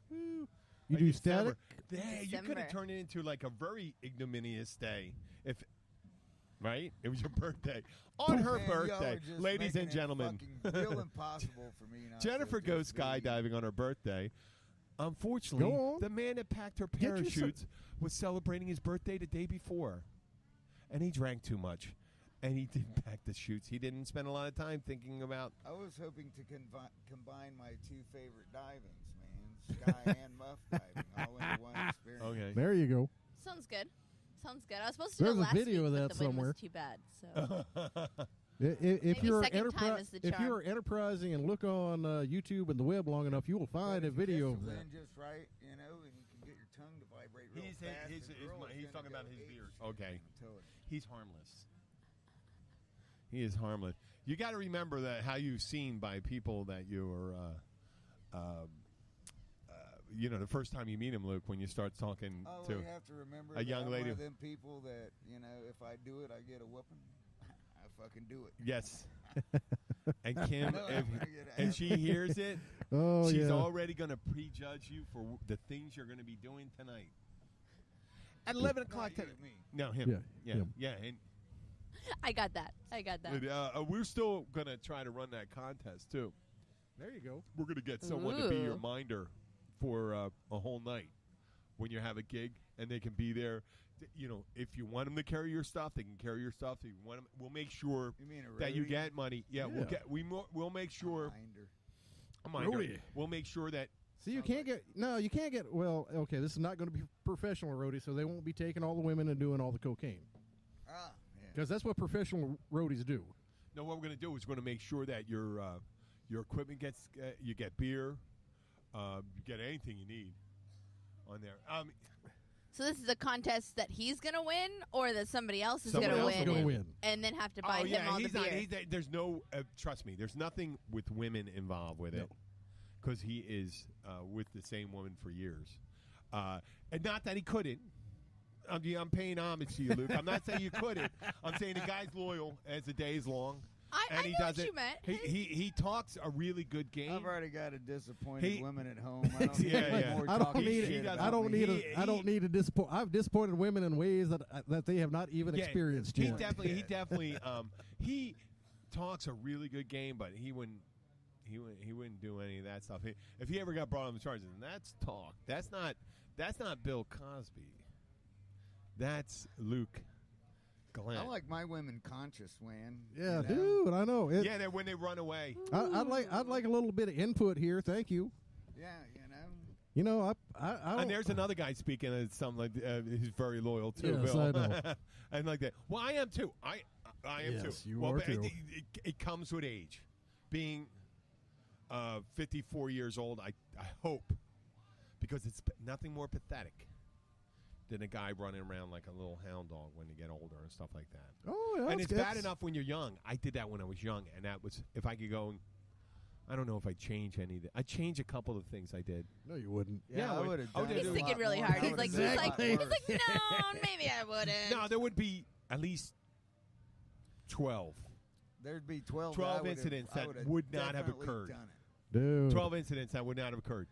You do static? Yeah, you could have turned it into like a very ignominious day if. Right? It was your birthday. On her birthday, ladies and gentlemen. Real impossible for me. Jennifer goes skydiving on her birthday. Unfortunately, the man that packed her parachutes was celebrating his birthday the day before. And he drank too much. And he didn't pack the chutes. He didn't spend a lot of time thinking about... I was hoping to combine my two favorite divings, man. Sky and muff diving, all into one experience. Okay. There you go. Sounds good. Sounds good. I was supposed to do There's it a last video week, of but that the wind somewhere. was too bad. So If you're second time is the if charm. you're enterprising and look on YouTube and the web long enough, you will find a video of that. Just right, you know, and you can get your tongue to vibrate real He's fast. talking about his beard. Okay. Totally. He's harmless. He is harmless. You got to remember that how you're seen by people that you're, the first time you meet him, Luke, when you start talking to you have to remember a young lady. I'm one of them people that, you know, if I do it, I get a whooping. I fucking do it. Yes. And Kim, if she hears it, she's already going to prejudge you for the things you're going to be doing tonight. At 11 o'clock. No, him. Yeah. And I got that. we're still going to try to run that contest, too. There you go. We're going to get someone to be your minder for a whole night when you have a gig, and they can be there. You know, if you want them to carry your stuff, they can carry your stuff. If you want them, we'll make sure that you get money. Yeah. We'll make sure. A minder. We'll make sure that. See, you can't get. Well, okay, this is not going to be professional roadies, so they won't be taking all the women and doing all the cocaine. Because that's what professional roadies do. No, what we're going to do is we're going to make sure that your equipment gets. You get beer. You get anything you need on there. So this is a contest that he's going to win, or that somebody else is going to win, and then have to buy him all the beer? There's no, trust me, there's nothing with women involved with it, because he is with the same woman for years. And not that he couldn't. I'm paying homage to you, Luke. I'm not saying you couldn't. I'm saying the guy's loyal as the day is long. I he know does what it. you meant. He talks a really good game. I've already got a disappointed women at home. I don't need to disappoint. I've disappointed women in ways that they have not even experienced yet. He definitely he talks a really good game, but he wouldn't do any of that stuff. If he ever got brought on the charges, and that's talk. That's not Bill Cosby. That's Luke Glenn. I like my women conscious, man. Yeah, dude, I know. They're when they run away. I'd like a little bit of input here. Thank you. Yeah, You know, I and there's another guy speaking of something like he's very loyal too. Yes, Bill. I know. And like that. Well, I am too. I am too. You are too. It comes with age. Being 54 years old, I hope, because it's nothing more pathetic than a guy running around like a little hound dog when you get older and stuff like that. Oh, and it's bad enough when you're young. I did that when I was young, and that was, if I could go, I don't know if I'd change anything. I'd change a couple of things I did. No, you wouldn't. Yeah, I would have. He's thinking really hard. He's like, no, maybe I wouldn't. No, there would be at least 12. there'd be 12 incidents that would not have occurred. Dude. 12 incidents that would not have occurred.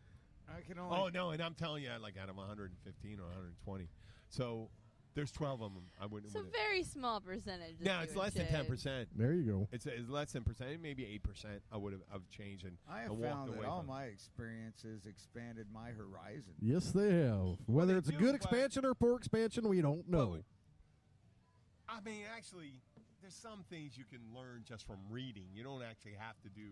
I can only no, and I'm telling you, like out of 115 or 120. So there's 12 of them. I wouldn't. It's a very small percentage. No, it's less than 10%. There you go. It's less than percent, maybe 8%. I would have changed and I have and found walked that away all from. my experiences expanded my horizon. Yes, they have. Whether it's a good expansion or poor expansion, we don't know. I mean, actually, there's some things you can learn just from reading. You don't actually have to do.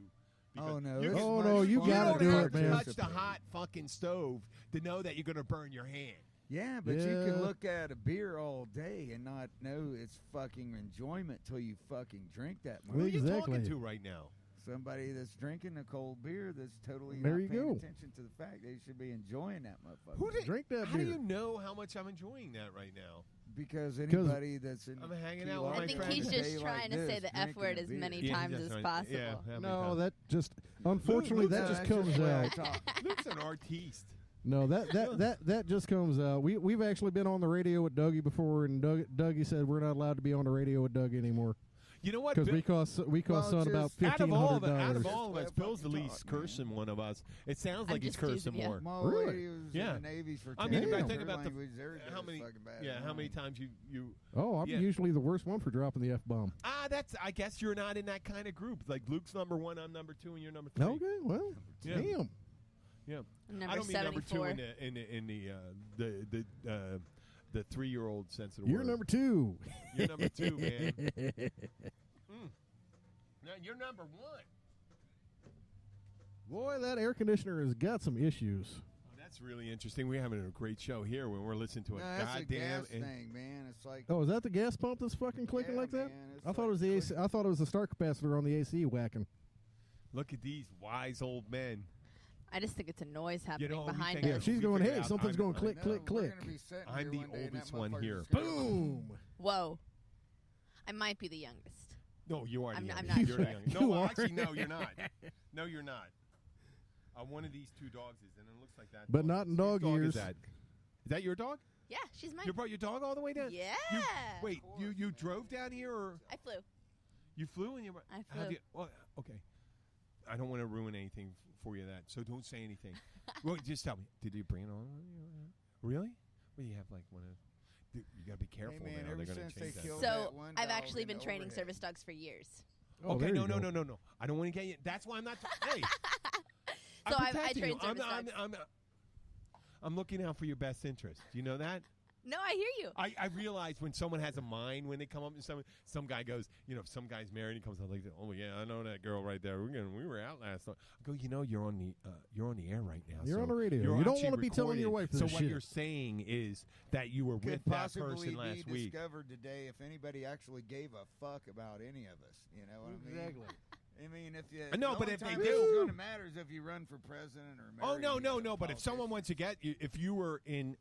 Oh no! You gotta do it, man. Touch the hot fucking stove to know that you're gonna burn your hand. Yeah, but you can look at a beer all day and not know its fucking enjoyment till you fucking drink that much. Who are you talking to right now? Somebody that's drinking a cold beer that's totally there not you paying go. attention to the fact they should be enjoying that motherfucker. Who did drink that how beer? do you know how much I'm enjoying that right now? Because anybody that's in I'm hanging out with I my think friends. he's just trying to say the F word as many times as possible. Yeah, no, that just unfortunately that just comes out. Luke's an artiste. No, that just comes out. We've actually been on the radio with Dougie before, and Dougie said we're not allowed to be on the radio with Dougie anymore. You know what? Because we cost son about $1,500. Out of all of us, Bill's the least cursing one of us. It sounds like he's cursing more. Really? Yeah. In the Navy for I mean, if I years. think about how many times you. Oh, I'm usually the worst one for dropping the F-bomb. I guess you're not in that kind of group. Like Luke's number 1, I'm number 2, and you're number 3. Okay, well, damn. Yeah. Number I don't mean 74. number 2 in the 3-year-old sense of the You're word. number 2. You're number 2, man. No, you're number 1. Boy, that air conditioner has got some issues. Oh, that's really interesting. We're having a great show here when we're listening to a that's goddamn a gas thing, man. It's like is that the gas pump that's fucking clicking like that? Man, I thought it was the AC. I thought it was the start capacitor on the AC whacking. Look at these wise old men. I just think it's a noise happening we behind think Yeah, us. she's we going, figure hey, out something's going click, click, click. I'm the oldest one here. Boom. Whoa. I might be the youngest. No, you are the I'm youngest. not You're sure. the youngest. No, actually, no, you're not. No, you're not. One of these 2 dogs is, and it looks like that. But not in dog Whose years. Is that your dog? Yeah, she's mine. You brought your dog all the way down? Yeah. You drove down here, or I flew. you flew and you? I flew. Okay. I don't want to ruin anything for you. So don't say anything. Well, just tell me. Did you bring it on? Really? Well, you have like one of. You got to be careful man, now. They're ever going to since change they that. killed So that I've dog actually in been the training overhead. service dogs for years. Okay, there no. you go. I don't want to get you. That's why I'm not. Hey. So I protecting train you. service dogs. I'm looking out for your best interest. Do you know that? No, I hear you. I realize when someone has a mind, when they come up and some guy goes, if some guy's married, he comes up like, oh yeah, I know that girl right there. We were out last night. I go, you're on the air right now. You're so on the radio. You're You don't actually want to be telling your wife So this what shit. you're saying is that you were with that person last be week. discovered today if anybody actually gave a fuck about any of us. You know what I mean? Exactly. I mean, if you No, the but only if they time do- it's going to matter is if you run for president or Oh marry no! But if someone wants to get you, if you were in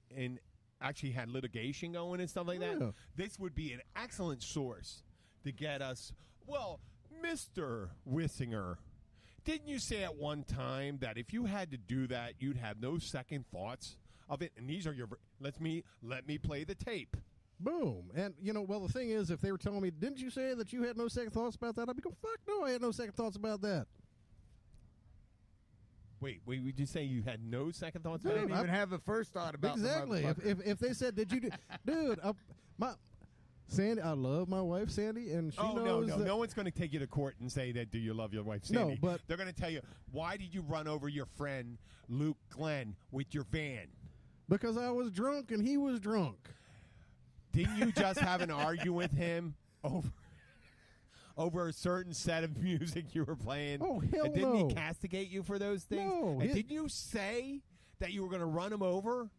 actually had litigation going and stuff like that, this would be an excellent source to get us. Well, Mr. Wissinger, didn't you say at one time that if you had to do that, you'd have no second thoughts of it? And these are your. Let me play the tape. Boom. And, well, the thing is, if they were telling me, didn't you say that you had no second thoughts about that? I'd be going, fuck no, I had no second thoughts about that. Wait, would you say you had no second thoughts I about didn't it? even have the first thought about Exactly. the motherfucker. If they said, did you do, dude, Sandy, I love my wife, Sandy, and she knows that. No one's going to take you to court and say that, do you love your wife, Sandy? No, but they're going to tell you, why did you run over your friend, Luke Glenn, with your van? Because I was drunk and he was drunk. Didn't you just have an argument with him over a certain set of music you were playing? Oh, hell and didn't no. he castigate you for those things? No. And didn't you say that you were going to run him over?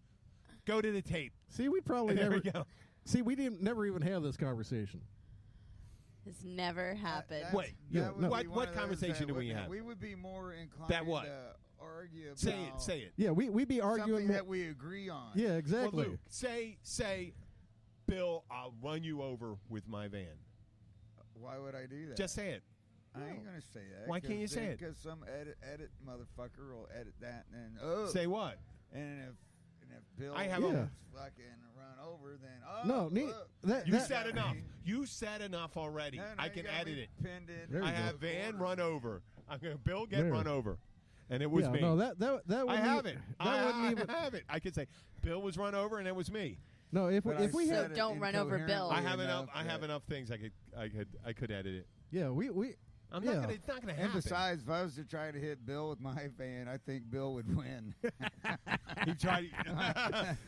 Go to the tape. See, we probably There never. we go. See, we didn't never even have this conversation. It's never happened. Wait, what conversation do we have? We would be more inclined That what? to argue about Say it. Yeah, we'd be arguing something that we agree on. Yeah, exactly. Well, Luke, say, Bill, I'll run you over with my van. Why would I do that? Just say it. I ain't gonna say that. Why can't you say it? Because some edit motherfucker will edit that and then Say what? And if Bill fucking run over, then you said enough. You said enough already. No, I can edit it. I have Van run over. I'm going to Bill get run over. And it was me. No, that I have it. I have it. I could say Bill was run over, and it was me. No, if we had don't run over Bill. I have enough. I have enough things I could edit it. Yeah, we. I'm not gonna. It's not gonna happen. And besides, if I was to try to hit Bill with my van, I think Bill would win. He tried.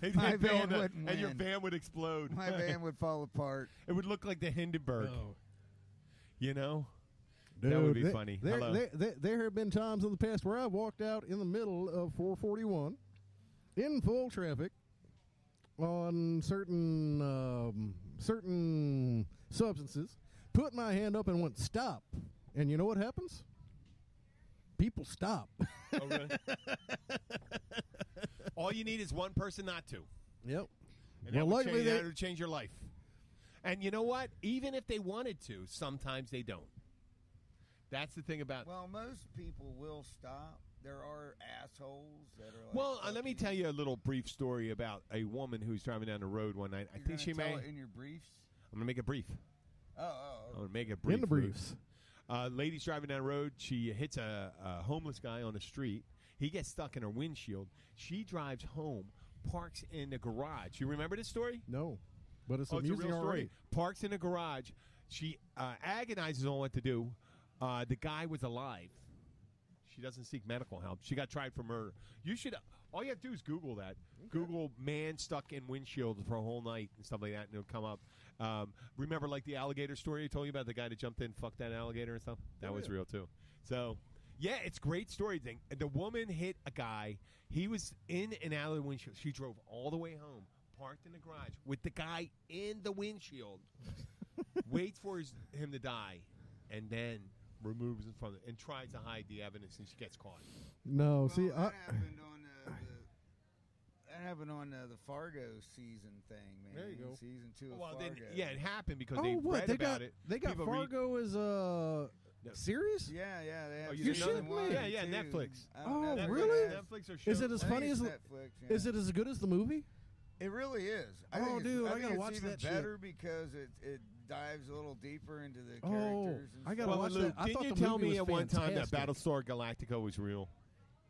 He'd hit Bill, and your van would explode. My van would fall apart. It would look like the Hindenburg. Oh. You know. Dude, that would be funny. There have been times in the past where I've walked out in the middle of 441 in full traffic on certain substances, put my hand up and went stop. And you know what happens? People stop. Oh, really? All you need is one person not to. Yep. And that would change your life. And you know what? Even if they wanted to, sometimes they don't. That's the thing about... Well, most people will stop. There are assholes that are like... Well, let me tell you a little brief story about a woman who's driving down the road one night. I think she may... in your briefs? I'm going to make it brief. Oh. I'm going to make it brief. In the briefs. Lady's driving down the road. She hits a homeless guy on the street. He gets stuck in her windshield. She drives home, parks in the garage. You remember this story? No. But it's a real story. Parks in the garage. She agonizes on what to do. The guy was alive. She doesn't seek medical help. She got tried for murder. You should. All you have to do is Google that. Okay. Google man stuck in windshield for a whole night and stuff like that, and it'll come up. Remember, like the alligator story I told you about, the guy that jumped in, fucked that alligator and stuff? That was real, too. So, yeah, it's great story thing. The woman hit a guy. He was in and out of the windshield. She drove all the way home, parked in the garage with the guy in the windshield, waits for him to die, and then removes it from it and tries to hide the evidence, and she gets caught. No, see, that happened on the Fargo season thing, man. There you go. Season 2 of Fargo. Fargo. It happened because they read about it. They got People Fargo as a series? Yeah, they have. You shouldn't. Yeah, Netflix. Oh, really? Netflix or is it as funny as Netflix? Yeah. Is it as good as the movie? It really is. I gotta watch that shit. Better because it dives a little deeper into the characters. I gotta watch that. Didn't you tell me at one time that Battlestar Galactica was real?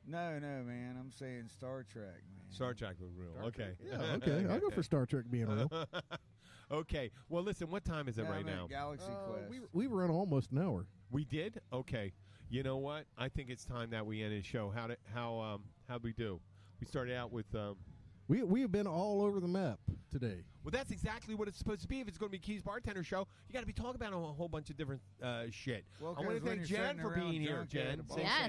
No, man. I'm saying Star Trek, man. Star Trek was real. Okay. Yeah, okay. I'll go for Star Trek being real. Okay. Well, listen, what time is it right now? Galaxy Quest. We were on almost an hour. We did? Okay. You know what? I think it's time that we end the show. How'd we do? We started out with We have been all over the map today. Well, that's exactly what it's supposed to be. If it's going to be Keys Bartender Show, you got to be talking about a whole bunch of different shit. Well, I want to thank Jen for being here, Jen.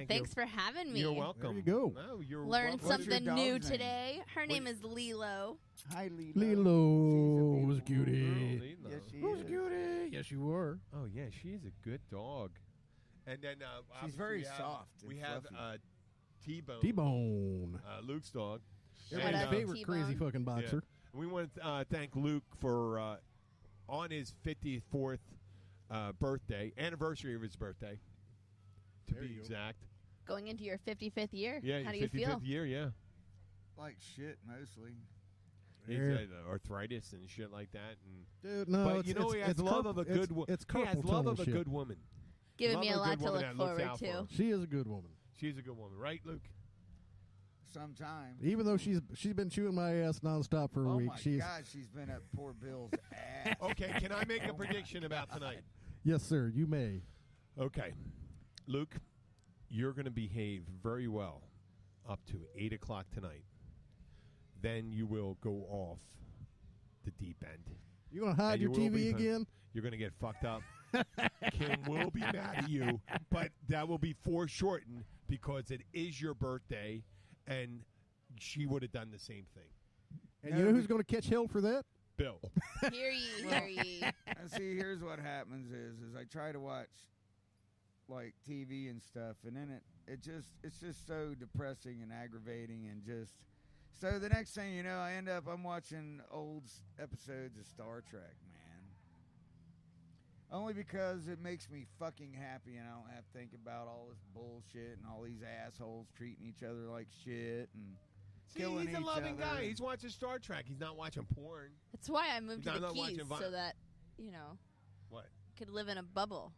Thanks for having me. You're welcome. There you go. No, you're Learned welcome. something new today. Her name is Lilo. Hi, Lilo. Lilo was a cutie. Yes, she was is. a cutie. Yes, you were. Oh, yeah, she is a good dog. And then she's very soft. We have T-Bone. T-Bone. Luke's dog. Everybody's favorite crazy fucking boxer. Yeah. We want to thank Luke for on his 54th anniversary of his birthday, to be exact. Going into your 55th year. Yeah, how do you feel? 55th year, yeah. Like shit, mostly. He's had arthritis and shit like that. Dude, no, but you know he has love of a good woman. He has love of a good woman. Giving me a lot to look forward to. She is a good woman. She's a good woman, right, Luke? Sometime. Even though she's been chewing my ass nonstop for a week. Oh my God, she's been up poor Bill's ass. Okay, can I make a prediction about tonight? Yes, sir. You may. Okay, Luke, you're going to behave very well up to 8 o'clock tonight. Then you will go off the deep end. You going to hide your TV again? You're going to get fucked up. Kim will be mad at you, but that will be foreshortened because it is your birthday. And she would have done the same thing. And you know who's going to catch hell for that? Bill. Hear ye. And see, here's what happens is I try to watch like TV and stuff, and then it's just so depressing and aggravating, and just so the next thing you know, I'm watching old episodes of Star Trek, man. Only because it makes me fucking happy, and I don't have to think about all this bullshit and all these assholes treating each other like shit. And killing he's a loving guy. He's watching Star Trek. He's not watching porn. That's why I moved to the Keys, so that, what? Could live in a bubble.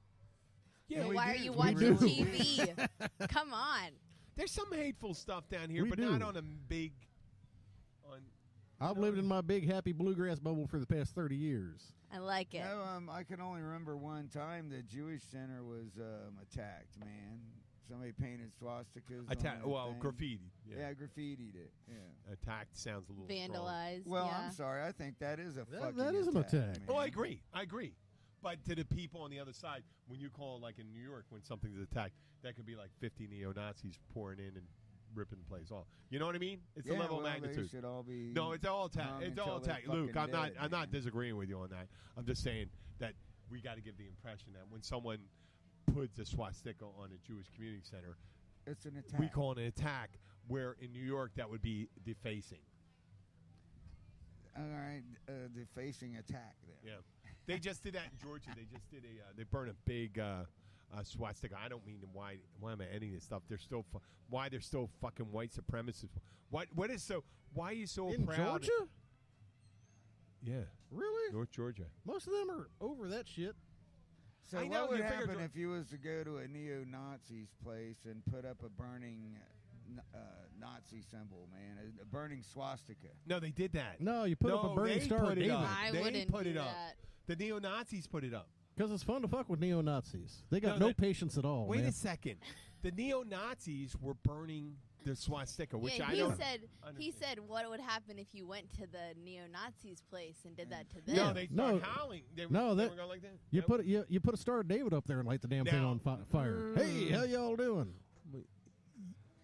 Yeah, why are you watching TV? Come on. There's some hateful stuff down here, but not on a big... I've lived in my big happy bluegrass bubble for the past 30 years. I like it. No, I can only remember one time the Jewish Center was attacked, man. Somebody painted swastikas. Graffiti. Yeah, graffitied it. Yeah. Attacked sounds a little vandalized. Strong. Well, I'm sorry. I think that is a fucking that is an attack. Oh, I agree. But to the people on the other side, when you call, like in New York, when something's attacked, that could be like 50 neo-Nazis pouring in and ripping the place off. You know what I mean? It's a level of magnitude. They should all be it's all attack. It's all attack. Luke, I'm not disagreeing with you on that. I'm just saying that we got to give the impression that when someone puts a swastika on a Jewish community center, it's an attack. We call it an attack, where in New York that would be defacing. All right, defacing attack there. Yeah. They just did that in Georgia. They just did they burned a big swastika. I don't mean why am I ending this stuff? They're still why they're still fucking white supremacists. Why are you so in proud? Georgia? Yeah. Really? North Georgia. Most of them are over that shit. So what would happen if you was to go to a neo-Nazi's place and put up a burning Nazi symbol, man, a burning swastika? No, they did that. No, you put up a burning Star of David. I wouldn't put do it up. that. The neo-Nazis put it up. Because it's fun to fuck with neo-Nazis. They got no patience at all. Wait man. a second. The neo-Nazis were burning the swastika, which yeah, I don't he said what would happen if you went to the neo-Nazis' place and did that to them. No, they started howling. They were going like that. You put a Star of David up there and light the damn thing on fire. Hey, how y'all doing?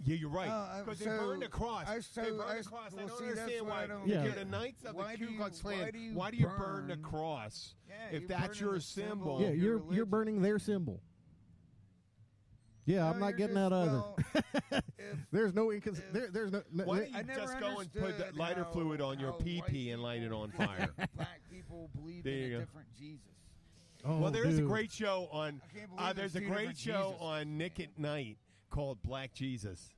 Yeah, you're right. Because they burned the cross. They burned the cross. I don't understand why. You're the Knights of the Ku Klux Klan. Why do you burn the cross if that's your symbol? Yeah, you're burning their symbol. Yeah, I'm not getting that either. There's no there's no. Why don't you just go and put the lighter fluid on your pee and light it on fire? Black people believe in a different Jesus. Oh, well, there is a great show on. There's a great show on Nick at Night called Black Jesus.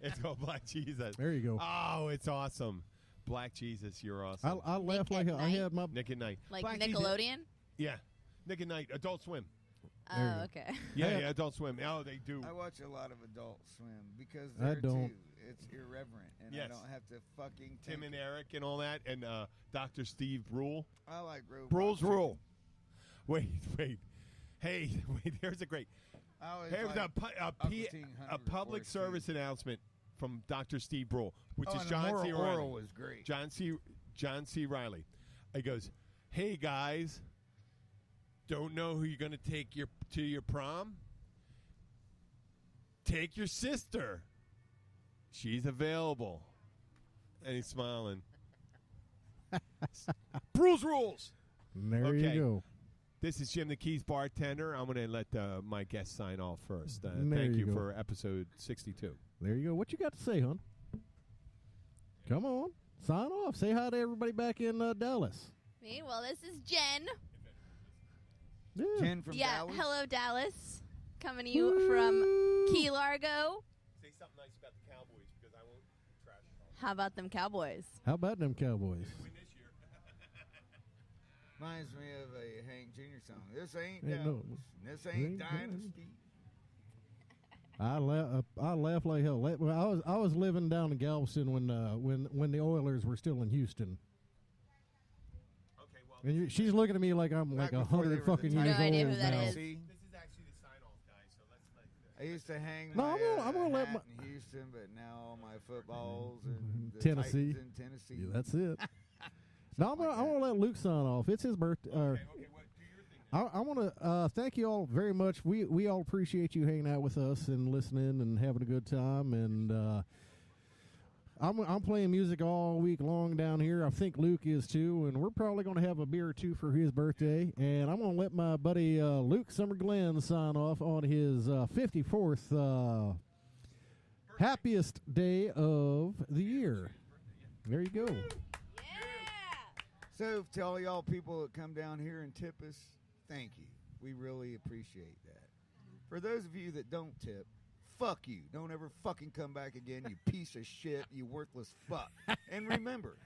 It's called Black Jesus. There you go. Oh, it's awesome. Black Jesus, you're awesome. I laugh like I had my Nick at Night. Like Black Nickelodeon? Jesus. Yeah. Nick at Night. Adult Swim. Oh, okay. Yeah, Adult Swim. Oh, they do. I watch a lot of Adult Swim because too, it's irreverent, and I don't have to fucking Tim and Eric and all that, and Dr. Steve Brule. I like Brule's Rule. Wait. Hey, there's a great. Here's a public service announcement from Dr. Steve Brule, which is John C. Reilly. Oral was great. John C. Reilly. He goes, "Hey guys, don't know who you're going to take to your prom? Take your sister. She's available." And he's smiling. Brule's Rules. There you go. This is Jim the Keys bartender. I'm going to let my guest sign off first. Thank you for episode 62. There you go. What you got to say, hon? Come on. Sign off. Say hi to everybody back in Dallas. Me? Well, this is Jen. Yeah. Jen from Dallas? Hello, Dallas. Coming to you from Key Largo. Say something nice about the Cowboys because I won't trash them. How about them Cowboys? How about them Cowboys? Reminds me of a Hank Jr. song. This ain't Dallas. This ain't Dynasty. I laugh like hell. I was living down in Galveston when the Oilers were still in Houston. Okay, well, and she's looking at me like I'm like 100 fucking years old. No idea who that now. is. This is actually the sign-off, guys. So let's. I used to hang I'm gonna let hat in Houston, but now all my footballs and the Tennessee. Titans in Tennessee. Yeah, that's it. No, I'm gonna let Luke sign off. It's his birthday. Okay, well, do your thing. I want to thank you all very much. We all appreciate you hanging out with us and listening and having a good time. And I'm playing music all week long down here. I think Luke is too. And we're probably going to have a beer or two for his birthday. And I'm going to let my buddy Luke Summerglen sign off on his 54th happiest day of the year. There you go. So to all y'all people that come down here and tip us, thank you. We really appreciate that. For those of you that don't tip, fuck you. Don't ever fucking come back again, you piece of shit, you worthless fuck. And remember,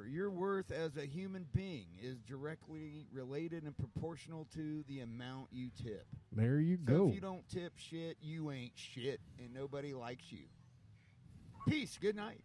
your worth as a human being is directly related and proportional to the amount you tip. There you so go. If you don't tip shit, you ain't shit, and nobody likes you. Peace. Good night.